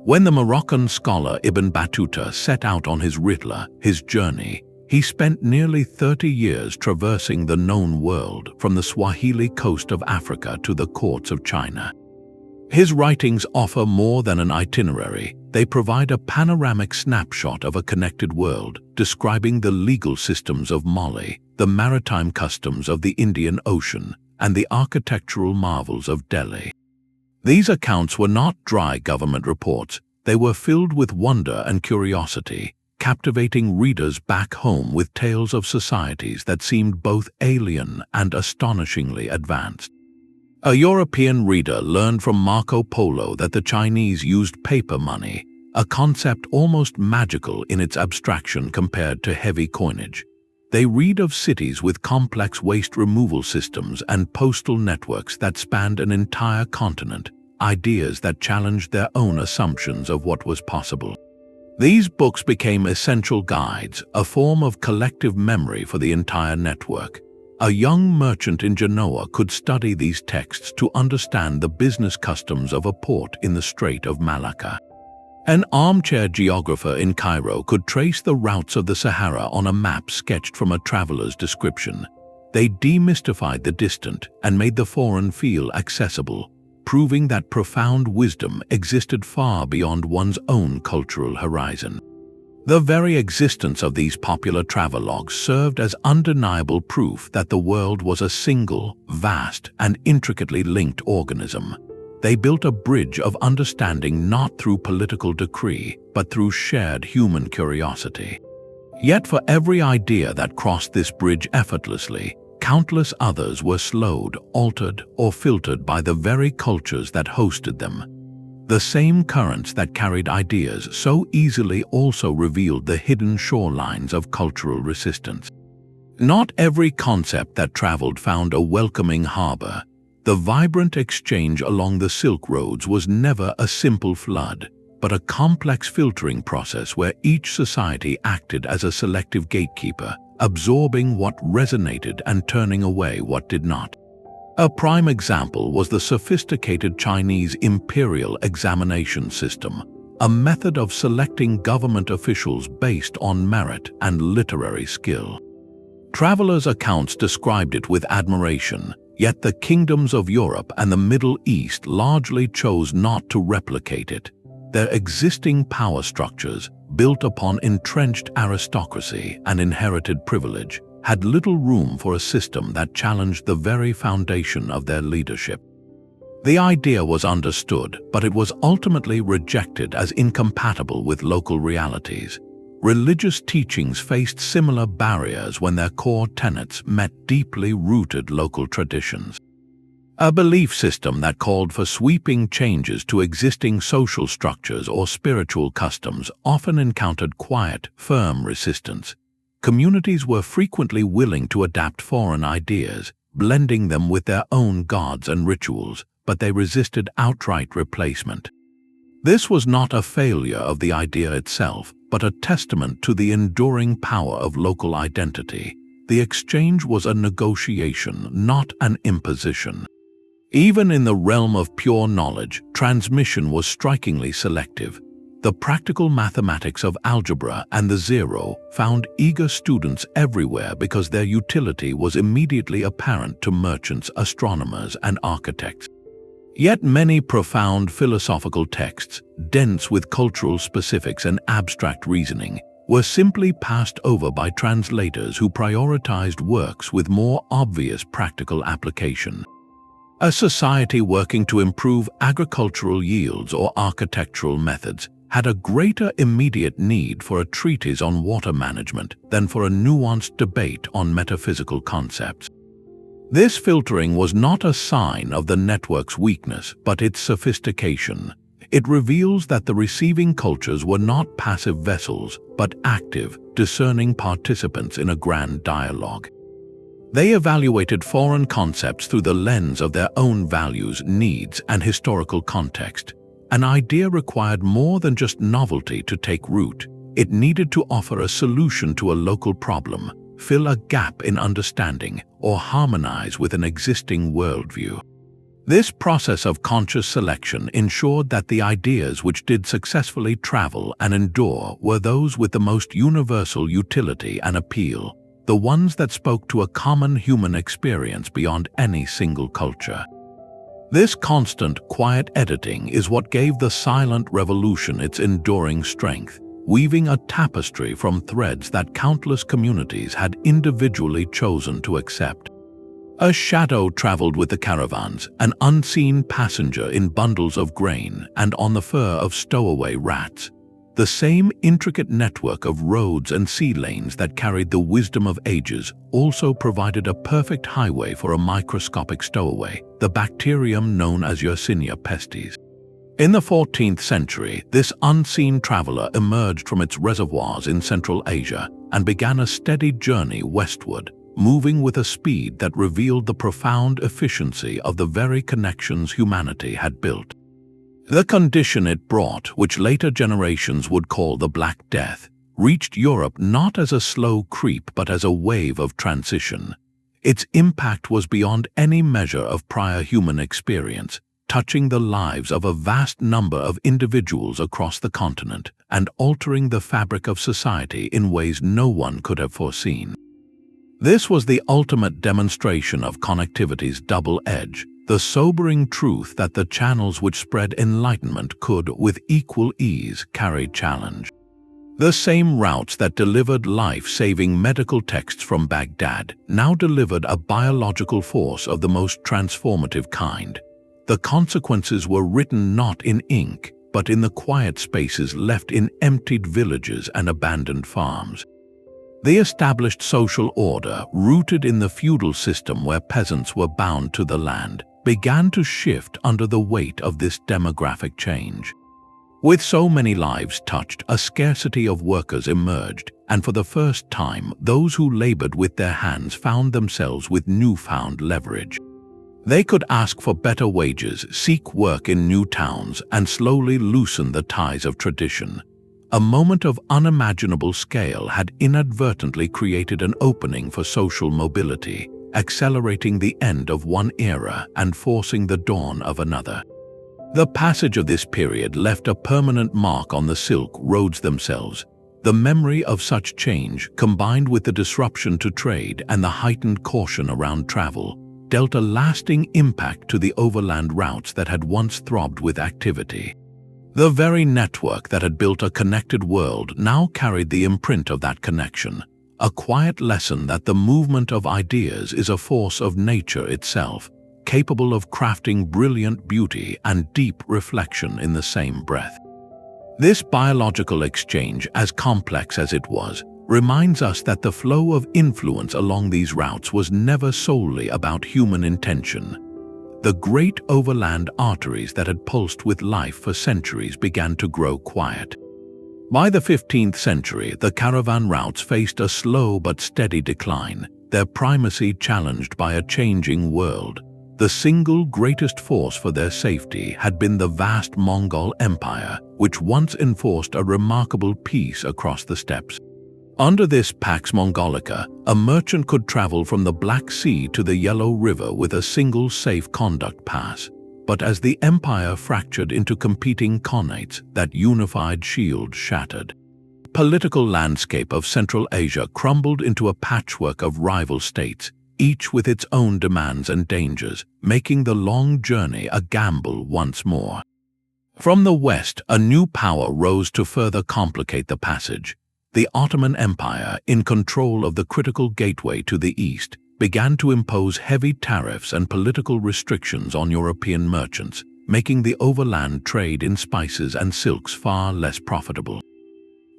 When the Moroccan scholar Ibn Battuta set out on his Rihla, his journey, he spent nearly 30 years traversing the known world, from the Swahili coast of Africa to the courts of China. His writings offer more than an itinerary. They provide a panoramic snapshot of a connected world, describing the legal systems of Mali, the maritime customs of the Indian Ocean, and the architectural marvels of Delhi. These accounts were not dry government reports. They were filled with wonder and curiosity, captivating readers back home with tales of societies that seemed both alien and astonishingly advanced. A European reader learned from Marco Polo that the Chinese used paper money, a concept almost magical in its abstraction compared to heavy coinage. They read of cities with complex waste removal systems and postal networks that spanned an entire continent, ideas that challenged their own assumptions of what was possible. These books became essential guides, a form of collective memory for the entire network. A young merchant in Genoa could study these texts to understand the business customs of a port in the Strait of Malacca. An armchair geographer in Cairo could trace the routes of the Sahara on a map sketched from a traveler's description. They demystified the distant and made the foreign feel accessible, proving that profound wisdom existed far beyond one's own cultural horizon. The very existence of these popular travelogues served as undeniable proof that the world was a single, vast, and intricately linked organism. They built a bridge of understanding not through political decree, but through shared human curiosity. Yet for every idea that crossed this bridge effortlessly, countless others were slowed, altered, or filtered by the very cultures that hosted them. The same currents that carried ideas so easily also revealed the hidden shorelines of cultural resistance. Not every concept that traveled found a welcoming harbor. The vibrant exchange along the Silk Roads was never a simple flood, but a complex filtering process where each society acted as a selective gatekeeper, absorbing what resonated and turning away what did not. A prime example was the sophisticated Chinese imperial examination system, a method of selecting government officials based on merit and literary skill. Travelers' accounts described it with admiration, yet the kingdoms of Europe and the Middle East largely chose not to replicate it. Their existing power structures, built upon entrenched aristocracy and inherited privilege, had little room for a system that challenged the very foundation of their leadership. The idea was understood, but it was ultimately rejected as incompatible with local realities. Religious teachings faced similar barriers when their core tenets met deeply rooted local traditions. A belief system that called for sweeping changes to existing social structures or spiritual customs often encountered quiet, firm resistance. Communities were frequently willing to adapt foreign ideas, blending them with their own gods and rituals, but they resisted outright replacement. This was not a failure of the idea itself, but a testament to the enduring power of local identity. The exchange was a negotiation, not an imposition. Even in the realm of pure knowledge, transmission was strikingly selective. The practical mathematics of algebra and the zero found eager students everywhere because their utility was immediately apparent to merchants, astronomers, and architects. Yet many profound philosophical texts, dense with cultural specifics and abstract reasoning, were simply passed over by translators who prioritized works with more obvious practical application. A society working to improve agricultural yields or architectural methods had a greater immediate need for a treatise on water management than for a nuanced debate on metaphysical concepts. This filtering was not a sign of the network's weakness, but its sophistication. It reveals that the receiving cultures were not passive vessels, but active, discerning participants in a grand dialogue. They evaluated foreign concepts through the lens of their own values, needs, and historical context. An idea required more than just novelty to take root. It needed to offer a solution to a local problem, fill a gap in understanding, or harmonize with an existing worldview. This process of conscious selection ensured that the ideas which did successfully travel and endure were those with the most universal utility and appeal, the ones that spoke to a common human experience beyond any single culture. This constant, quiet editing is what gave the silent revolution its enduring strength, weaving a tapestry from threads that countless communities had individually chosen to accept. A shadow traveled with the caravans, an unseen passenger in bundles of grain and on the fur of stowaway rats. The same intricate network of roads and sea lanes that carried the wisdom of ages also provided a perfect highway for a microscopic stowaway, the bacterium known as Yersinia pestis. In the 14th century, this unseen traveler emerged from its reservoirs in Central Asia and began a steady journey westward, moving with a speed that revealed the profound efficiency of the very connections humanity had built. The condition it brought, which later generations would call the Black Death, reached Europe not as a slow creep but as a wave of transition. Its impact was beyond any measure of prior human experience, touching the lives of a vast number of individuals across the continent and altering the fabric of society in ways no one could have foreseen. This was the ultimate demonstration of connectivity's double edge, the sobering truth that the channels which spread enlightenment could, with equal ease, carry challenge. The same routes that delivered life-saving medical texts from Baghdad now delivered a biological force of the most transformative kind. The consequences were written not in ink, but in the quiet spaces left in emptied villages and abandoned farms. The established social order, rooted in the feudal system where peasants were bound to the land, began to shift under the weight of this demographic change. With so many lives touched, a scarcity of workers emerged, and for the first time, those who labored with their hands found themselves with newfound leverage. They could ask for better wages, seek work in new towns, and slowly loosen the ties of tradition. A moment of unimaginable scale had inadvertently created an opening for social mobility, accelerating the end of one era and forcing the dawn of another. The passage of this period left a permanent mark on the Silk Roads themselves. The memory of such change, combined with the disruption to trade and the heightened caution around travel, dealt a lasting impact to the overland routes that had once throbbed with activity. The very network that had built a connected world now carried the imprint of that connection, a quiet lesson that the movement of ideas is a force of nature itself, capable of crafting brilliant beauty and deep reflection in the same breath. This biological exchange, as complex as it was, reminds us that the flow of influence along these routes was never solely about human intention. The great overland arteries that had pulsed with life for centuries began to grow quiet. By the 15th century, the caravan routes faced a slow but steady decline, their primacy challenged by a changing world. The single greatest force for their safety had been the vast Mongol Empire, which once enforced a remarkable peace across the steppes. Under this Pax Mongolica, a merchant could travel from the Black Sea to the Yellow River with a single safe conduct pass. But as the empire fractured into competing khanates, that unified shield shattered. The political landscape of Central Asia crumbled into a patchwork of rival states, each with its own demands and dangers, making the long journey a gamble once more. From the west, a new power rose to further complicate the passage. The Ottoman Empire, in control of the critical gateway to the east, began to impose heavy tariffs and political restrictions on European merchants, making the overland trade in spices and silks far less profitable.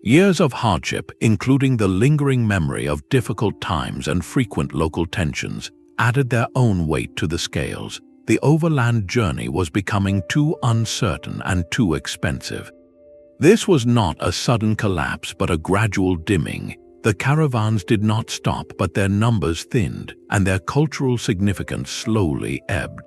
Years of hardship, including the lingering memory of difficult times and frequent local tensions, added their own weight to the scales. The overland journey was becoming too uncertain and too expensive. This was not a sudden collapse but a gradual dimming, The caravans did not stop, but their numbers thinned, and their cultural significance slowly ebbed.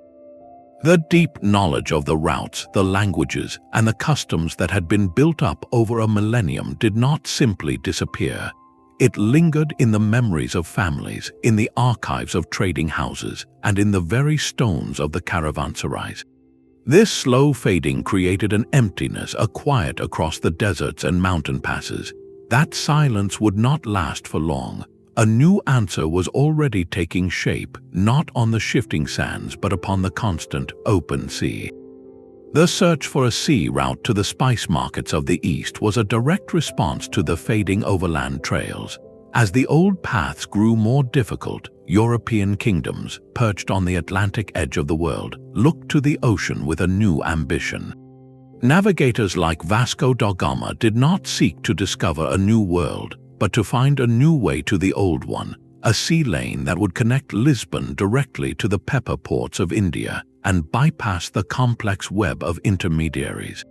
The deep knowledge of the routes, the languages, and the customs that had been built up over a millennium did not simply disappear. It lingered in the memories of families, in the archives of trading houses, and in the very stones of the caravanserais. This slow fading created an emptiness, a quiet across the deserts and mountain passes. That silence would not last for long. A new answer was already taking shape, not on the shifting sands but upon the constant, open sea. The search for a sea route to the spice markets of the East was a direct response to the fading overland trails. As the old paths grew more difficult, European kingdoms, perched on the Atlantic edge of the world, looked to the ocean with a new ambition. Navigators like Vasco da Gama did not seek to discover a new world, but to find a new way to the old one, a sea lane that would connect Lisbon directly to the pepper ports of India and bypass the complex web of intermediaries.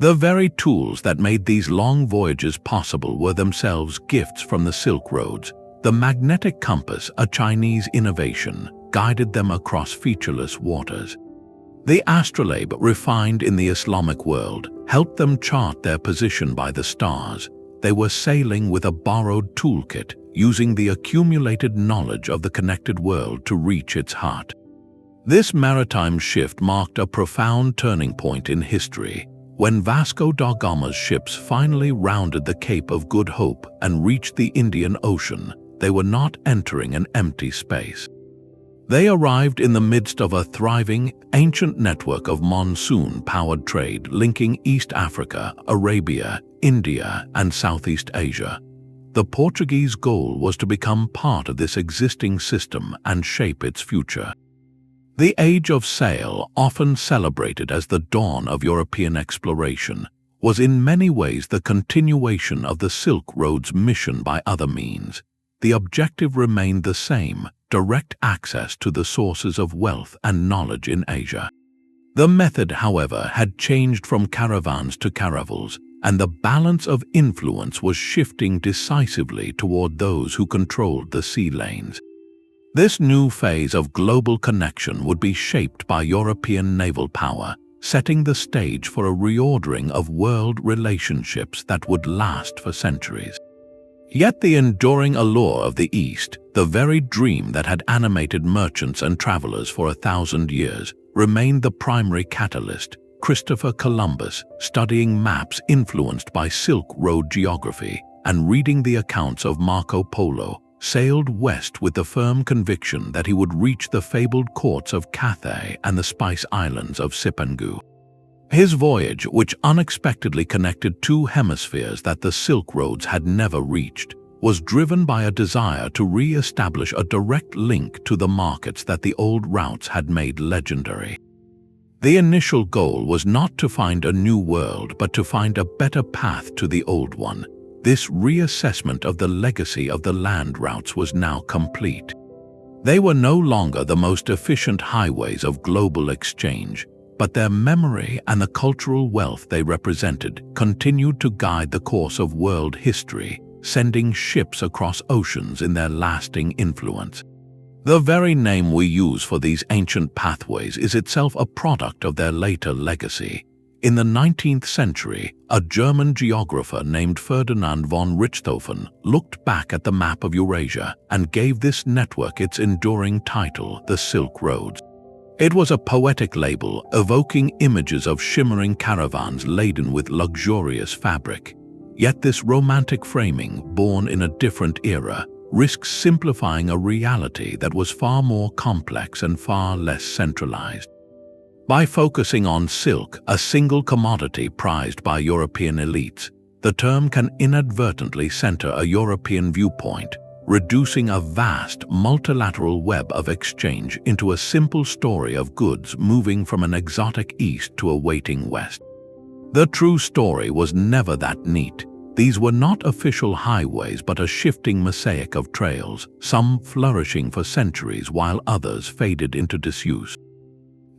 The very tools that made these long voyages possible were themselves gifts from the Silk Roads. The magnetic compass, a Chinese innovation, guided them across featureless waters. The Astrolabe, refined in the Islamic world, helped them chart their position by the stars. They were sailing with a borrowed toolkit, using the accumulated knowledge of the connected world to reach its heart. This maritime shift marked a profound turning point in history. When Vasco da Gama's ships finally rounded the Cape of Good Hope and reached the Indian Ocean, they were not entering an empty space. They arrived in the midst of a thriving, ancient network of monsoon-powered trade linking East Africa, Arabia, India, and Southeast Asia. The Portuguese goal was to become part of this existing system and shape its future. The Age of Sail, often celebrated as the dawn of European exploration, was in many ways the continuation of the Silk Road's mission by other means. The objective remained the same: direct access to the sources of wealth and knowledge in Asia. The method, however, had changed from caravans to caravels, and the balance of influence was shifting decisively toward those who controlled the sea lanes. This new phase of global connection would be shaped by European naval power, setting the stage for a reordering of world relationships that would last for centuries. Yet the enduring allure of the East, the very dream that had animated merchants and travelers for 1,000 years, remained the primary catalyst. Christopher Columbus, studying maps influenced by Silk Road geography and reading the accounts of Marco Polo, sailed west with the firm conviction that he would reach the fabled courts of Cathay and the spice islands of Cipangu. His voyage, which unexpectedly connected two hemispheres that the Silk Roads had never reached, was driven by a desire to re-establish a direct link to the markets that the old routes had made legendary. The initial goal was not to find a new world, but to find a better path to the old one. This reassessment of the legacy of the land routes was now complete. They were no longer the most efficient highways of global exchange, but their memory and the cultural wealth they represented continued to guide the course of world history, sending ships across oceans in their lasting influence. The very name we use for these ancient pathways is itself a product of their later legacy. In the 19th century, a German geographer named Ferdinand von Richthofen looked back at the map of Eurasia and gave this network its enduring title, the Silk Roads. It was a poetic label evoking images of shimmering caravans laden with luxurious fabric. Yet this romantic framing, born in a different era, risks simplifying a reality that was far more complex and far less centralized. By focusing on silk, a single commodity prized by European elites, the term can inadvertently center a European viewpoint, reducing a vast multilateral web of exchange into a simple story of goods moving from an exotic East to a waiting West. The true story was never that neat. These were not official highways but a shifting mosaic of trails, some flourishing for centuries while others faded into disuse.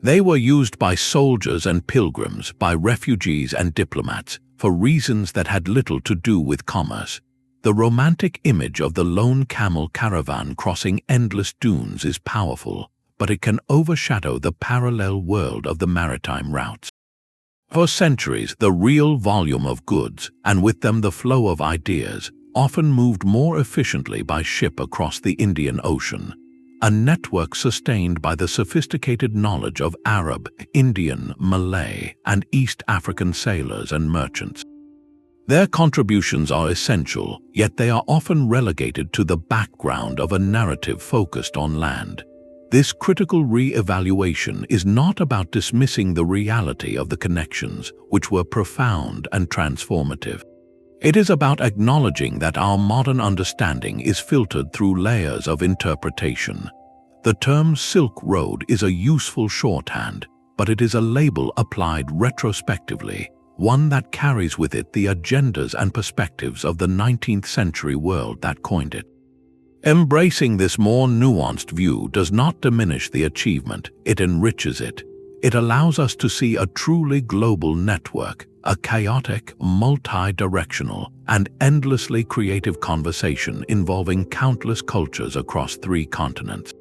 They were used by soldiers and pilgrims, by refugees and diplomats, for reasons that had little to do with commerce. The romantic image of the lone camel caravan crossing endless dunes is powerful, but it can overshadow the parallel world of the maritime routes. For centuries, the real volume of goods, and with them the flow of ideas, often moved more efficiently by ship across the Indian Ocean, a network sustained by the sophisticated knowledge of Arab, Indian, Malay, and East African sailors and merchants. Their contributions are essential, yet they are often relegated to the background of a narrative focused on land. This critical re-evaluation is not about dismissing the reality of the connections, which were profound and transformative. It is about acknowledging that our modern understanding is filtered through layers of interpretation. The term Silk Road is a useful shorthand, but it is a label applied retrospectively, one that carries with it the agendas and perspectives of the 19th century world that coined it. Embracing this more nuanced view does not diminish the achievement, it enriches it. It allows us to see a truly global network, a chaotic, multi-directional, and endlessly creative conversation involving countless cultures across 3 continents.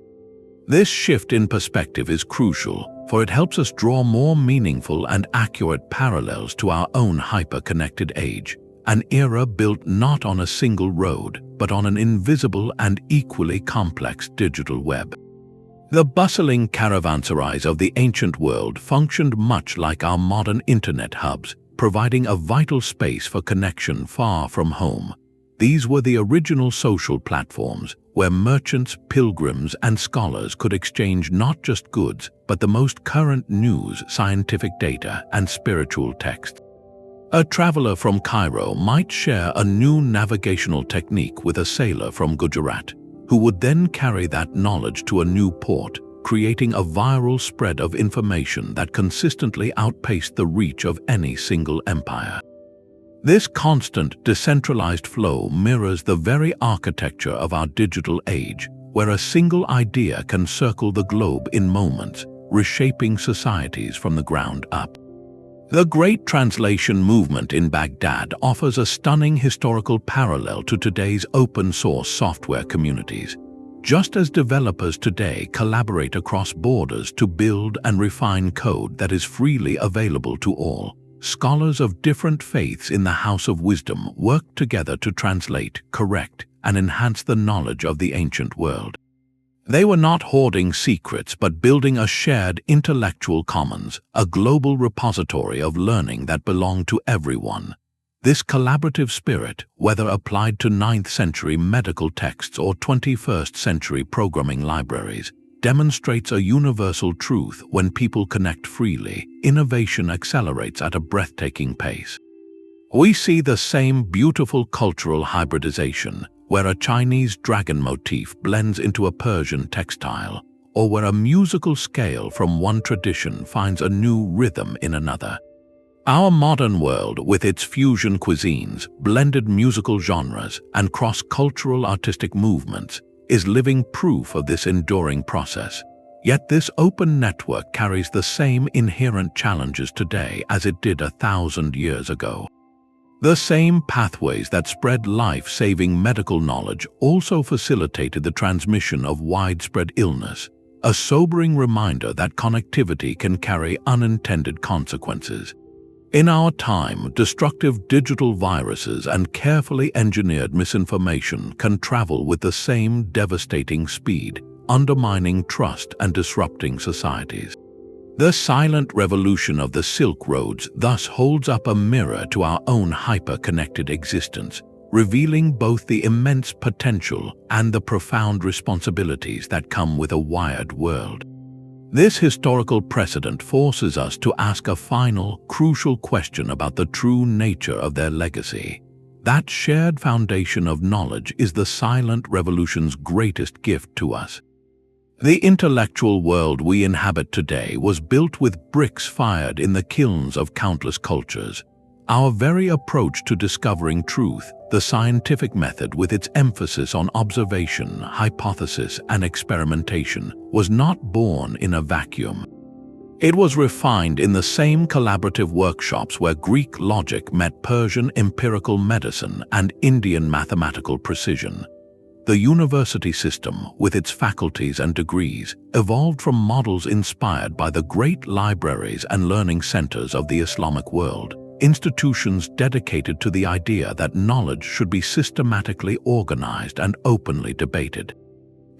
This shift in perspective is crucial, for it helps us draw more meaningful and accurate parallels to our own hyper-connected age, an era built not on a single road, but on an invisible and equally complex digital web. The bustling caravanserais of the ancient world functioned much like our modern internet hubs, providing a vital space for connection far from home. These were the original social platforms, where merchants, pilgrims, and scholars could exchange not just goods, but the most current news, scientific data, and spiritual texts. A traveler from Cairo might share a new navigational technique with a sailor from Gujarat, who would then carry that knowledge to a new port, creating a viral spread of information that consistently outpaced the reach of any single empire. This constant, decentralized flow mirrors the very architecture of our digital age, where a single idea can circle the globe in moments, reshaping societies from the ground up. The Great Translation movement in Baghdad offers a stunning historical parallel to today's open-source software communities. Just as developers today collaborate across borders to build and refine code that is freely available to all, scholars of different faiths in the House of Wisdom work together to translate, correct, and enhance the knowledge of the ancient world. They were not hoarding secrets but building a shared intellectual commons, a global repository of learning that belonged to everyone. This collaborative spirit, whether applied to 9th century medical texts or 21st century programming libraries, demonstrates a universal truth: when people connect freely, innovation accelerates at a breathtaking pace. We see the same beautiful cultural hybridization, where a Chinese dragon motif blends into a Persian textile, or where a musical scale from one tradition finds a new rhythm in another. Our modern world, with its fusion cuisines, blended musical genres, and cross-cultural artistic movements, is living proof of this enduring process. Yet this open network carries the same inherent challenges today as it did 1,000 years ago. The same pathways that spread life-saving medical knowledge also facilitated the transmission of widespread illness, a sobering reminder that connectivity can carry unintended consequences. In our time, destructive digital viruses and carefully engineered misinformation can travel with the same devastating speed, undermining trust and disrupting societies. The silent revolution of the Silk Roads thus holds up a mirror to our own hyper-connected existence, revealing both the immense potential and the profound responsibilities that come with a wired world. This historical precedent forces us to ask a final, crucial question about the true nature of their legacy. That shared foundation of knowledge is the silent revolution's greatest gift to us. The intellectual world we inhabit today was built with bricks fired in the kilns of countless cultures. Our very approach to discovering truth, the scientific method with its emphasis on observation, hypothesis, and experimentation, was not born in a vacuum. It was refined in the same collaborative workshops where Greek logic met Persian empirical medicine and Indian mathematical precision. The university system, with its faculties and degrees, evolved from models inspired by the great libraries and learning centers of the Islamic world, institutions dedicated to the idea that knowledge should be systematically organized and openly debated.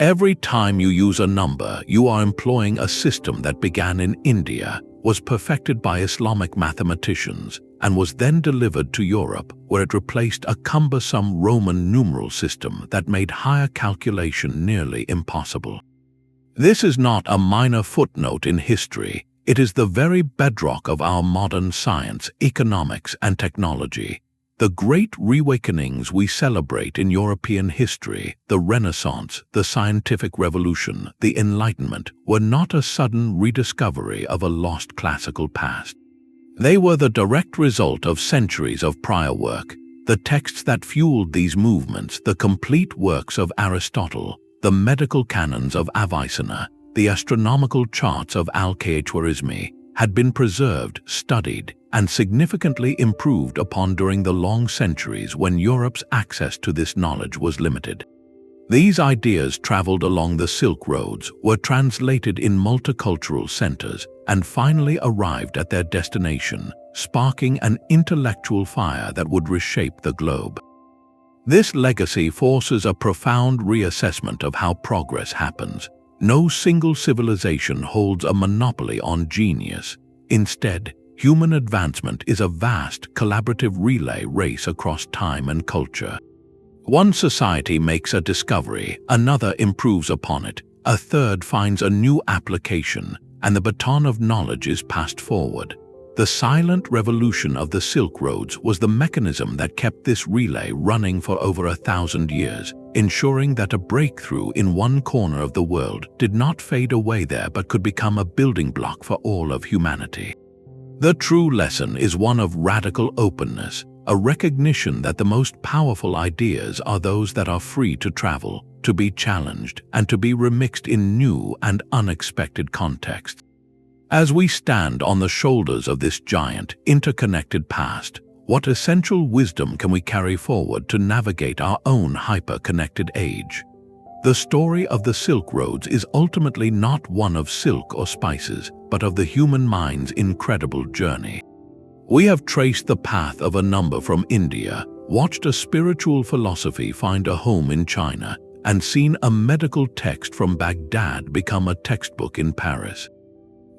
Every time you use a number, you are employing a system that began in India, was perfected by Islamic mathematicians, and was then delivered to Europe, where it replaced a cumbersome Roman numeral system that made higher calculation nearly impossible. This is not a minor footnote in history. It is the very bedrock of our modern science, economics, and technology. The great reawakenings we celebrate in European history, the Renaissance, the Scientific Revolution, the Enlightenment, were not a sudden rediscovery of a lost classical past. They were the direct result of centuries of prior work. The texts that fueled these movements, the complete works of Aristotle, the medical canons of Avicenna, the astronomical charts of Al-Khwarizmi, had been preserved, studied, and significantly improved upon during the long centuries when Europe's access to this knowledge was limited. These ideas traveled along the Silk Roads, were translated in multicultural centers, and finally arrived at their destination, sparking an intellectual fire that would reshape the globe. This legacy forces a profound reassessment of how progress happens. No single civilization holds a monopoly on genius. Instead, human advancement is a vast, collaborative relay race across time and culture. One society makes a discovery, another improves upon it, a third finds a new application, and the baton of knowledge is passed forward. The silent revolution of the Silk Roads was the mechanism that kept this relay running for over 1,000 years, ensuring that a breakthrough in one corner of the world did not fade away there but could become a building block for all of humanity. The true lesson is one of radical openness, a recognition that the most powerful ideas are those that are free to travel, to be challenged, and to be remixed in new and unexpected contexts. As we stand on the shoulders of this giant, interconnected past, what essential wisdom can we carry forward to navigate our own hyper-connected age? The story of the Silk Roads is ultimately not one of silk or spices, but of the human mind's incredible journey. We have traced the path of a number from India, watched a spiritual philosophy find a home in China, and seen a medical text from Baghdad become a textbook in Paris.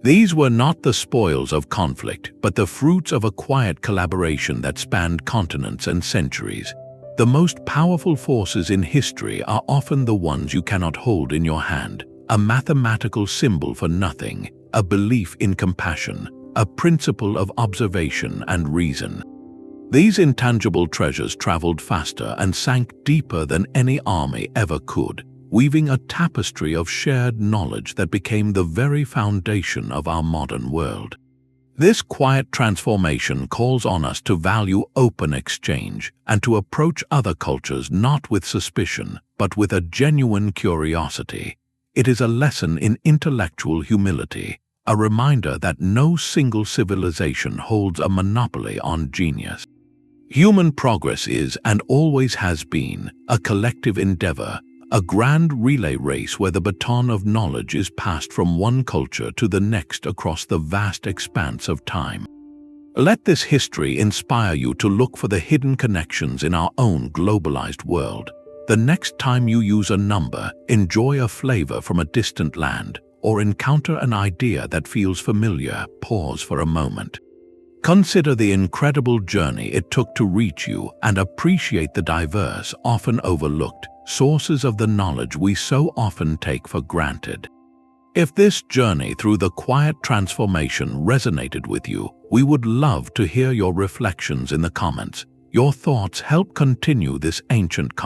These were not the spoils of conflict, but the fruits of a quiet collaboration that spanned continents and centuries. The most powerful forces in history are often the ones you cannot hold in your hand, a mathematical symbol for nothing, a belief in compassion, a principle of observation and reason. These intangible treasures traveled faster and sank deeper than any army ever could, weaving a tapestry of shared knowledge that became the very foundation of our modern world. This quiet transformation calls on us to value open exchange and to approach other cultures not with suspicion, but with a genuine curiosity. It is a lesson in intellectual humility, a reminder that no single civilization holds a monopoly on genius. Human progress is, and always has been, a collective endeavor, a grand relay race where the baton of knowledge is passed from one culture to the next across the vast expanse of time. Let this history inspire you to look for the hidden connections in our own globalized world. The next time you use a number, enjoy a flavor from a distant land, or encounter an idea that feels familiar, pause for a moment. Consider the incredible journey it took to reach you and appreciate the diverse, often overlooked, sources of the knowledge we so often take for granted. If this journey through the quiet transformation resonated with you, we would love to hear your reflections in the comments. Your thoughts help continue this ancient conversation.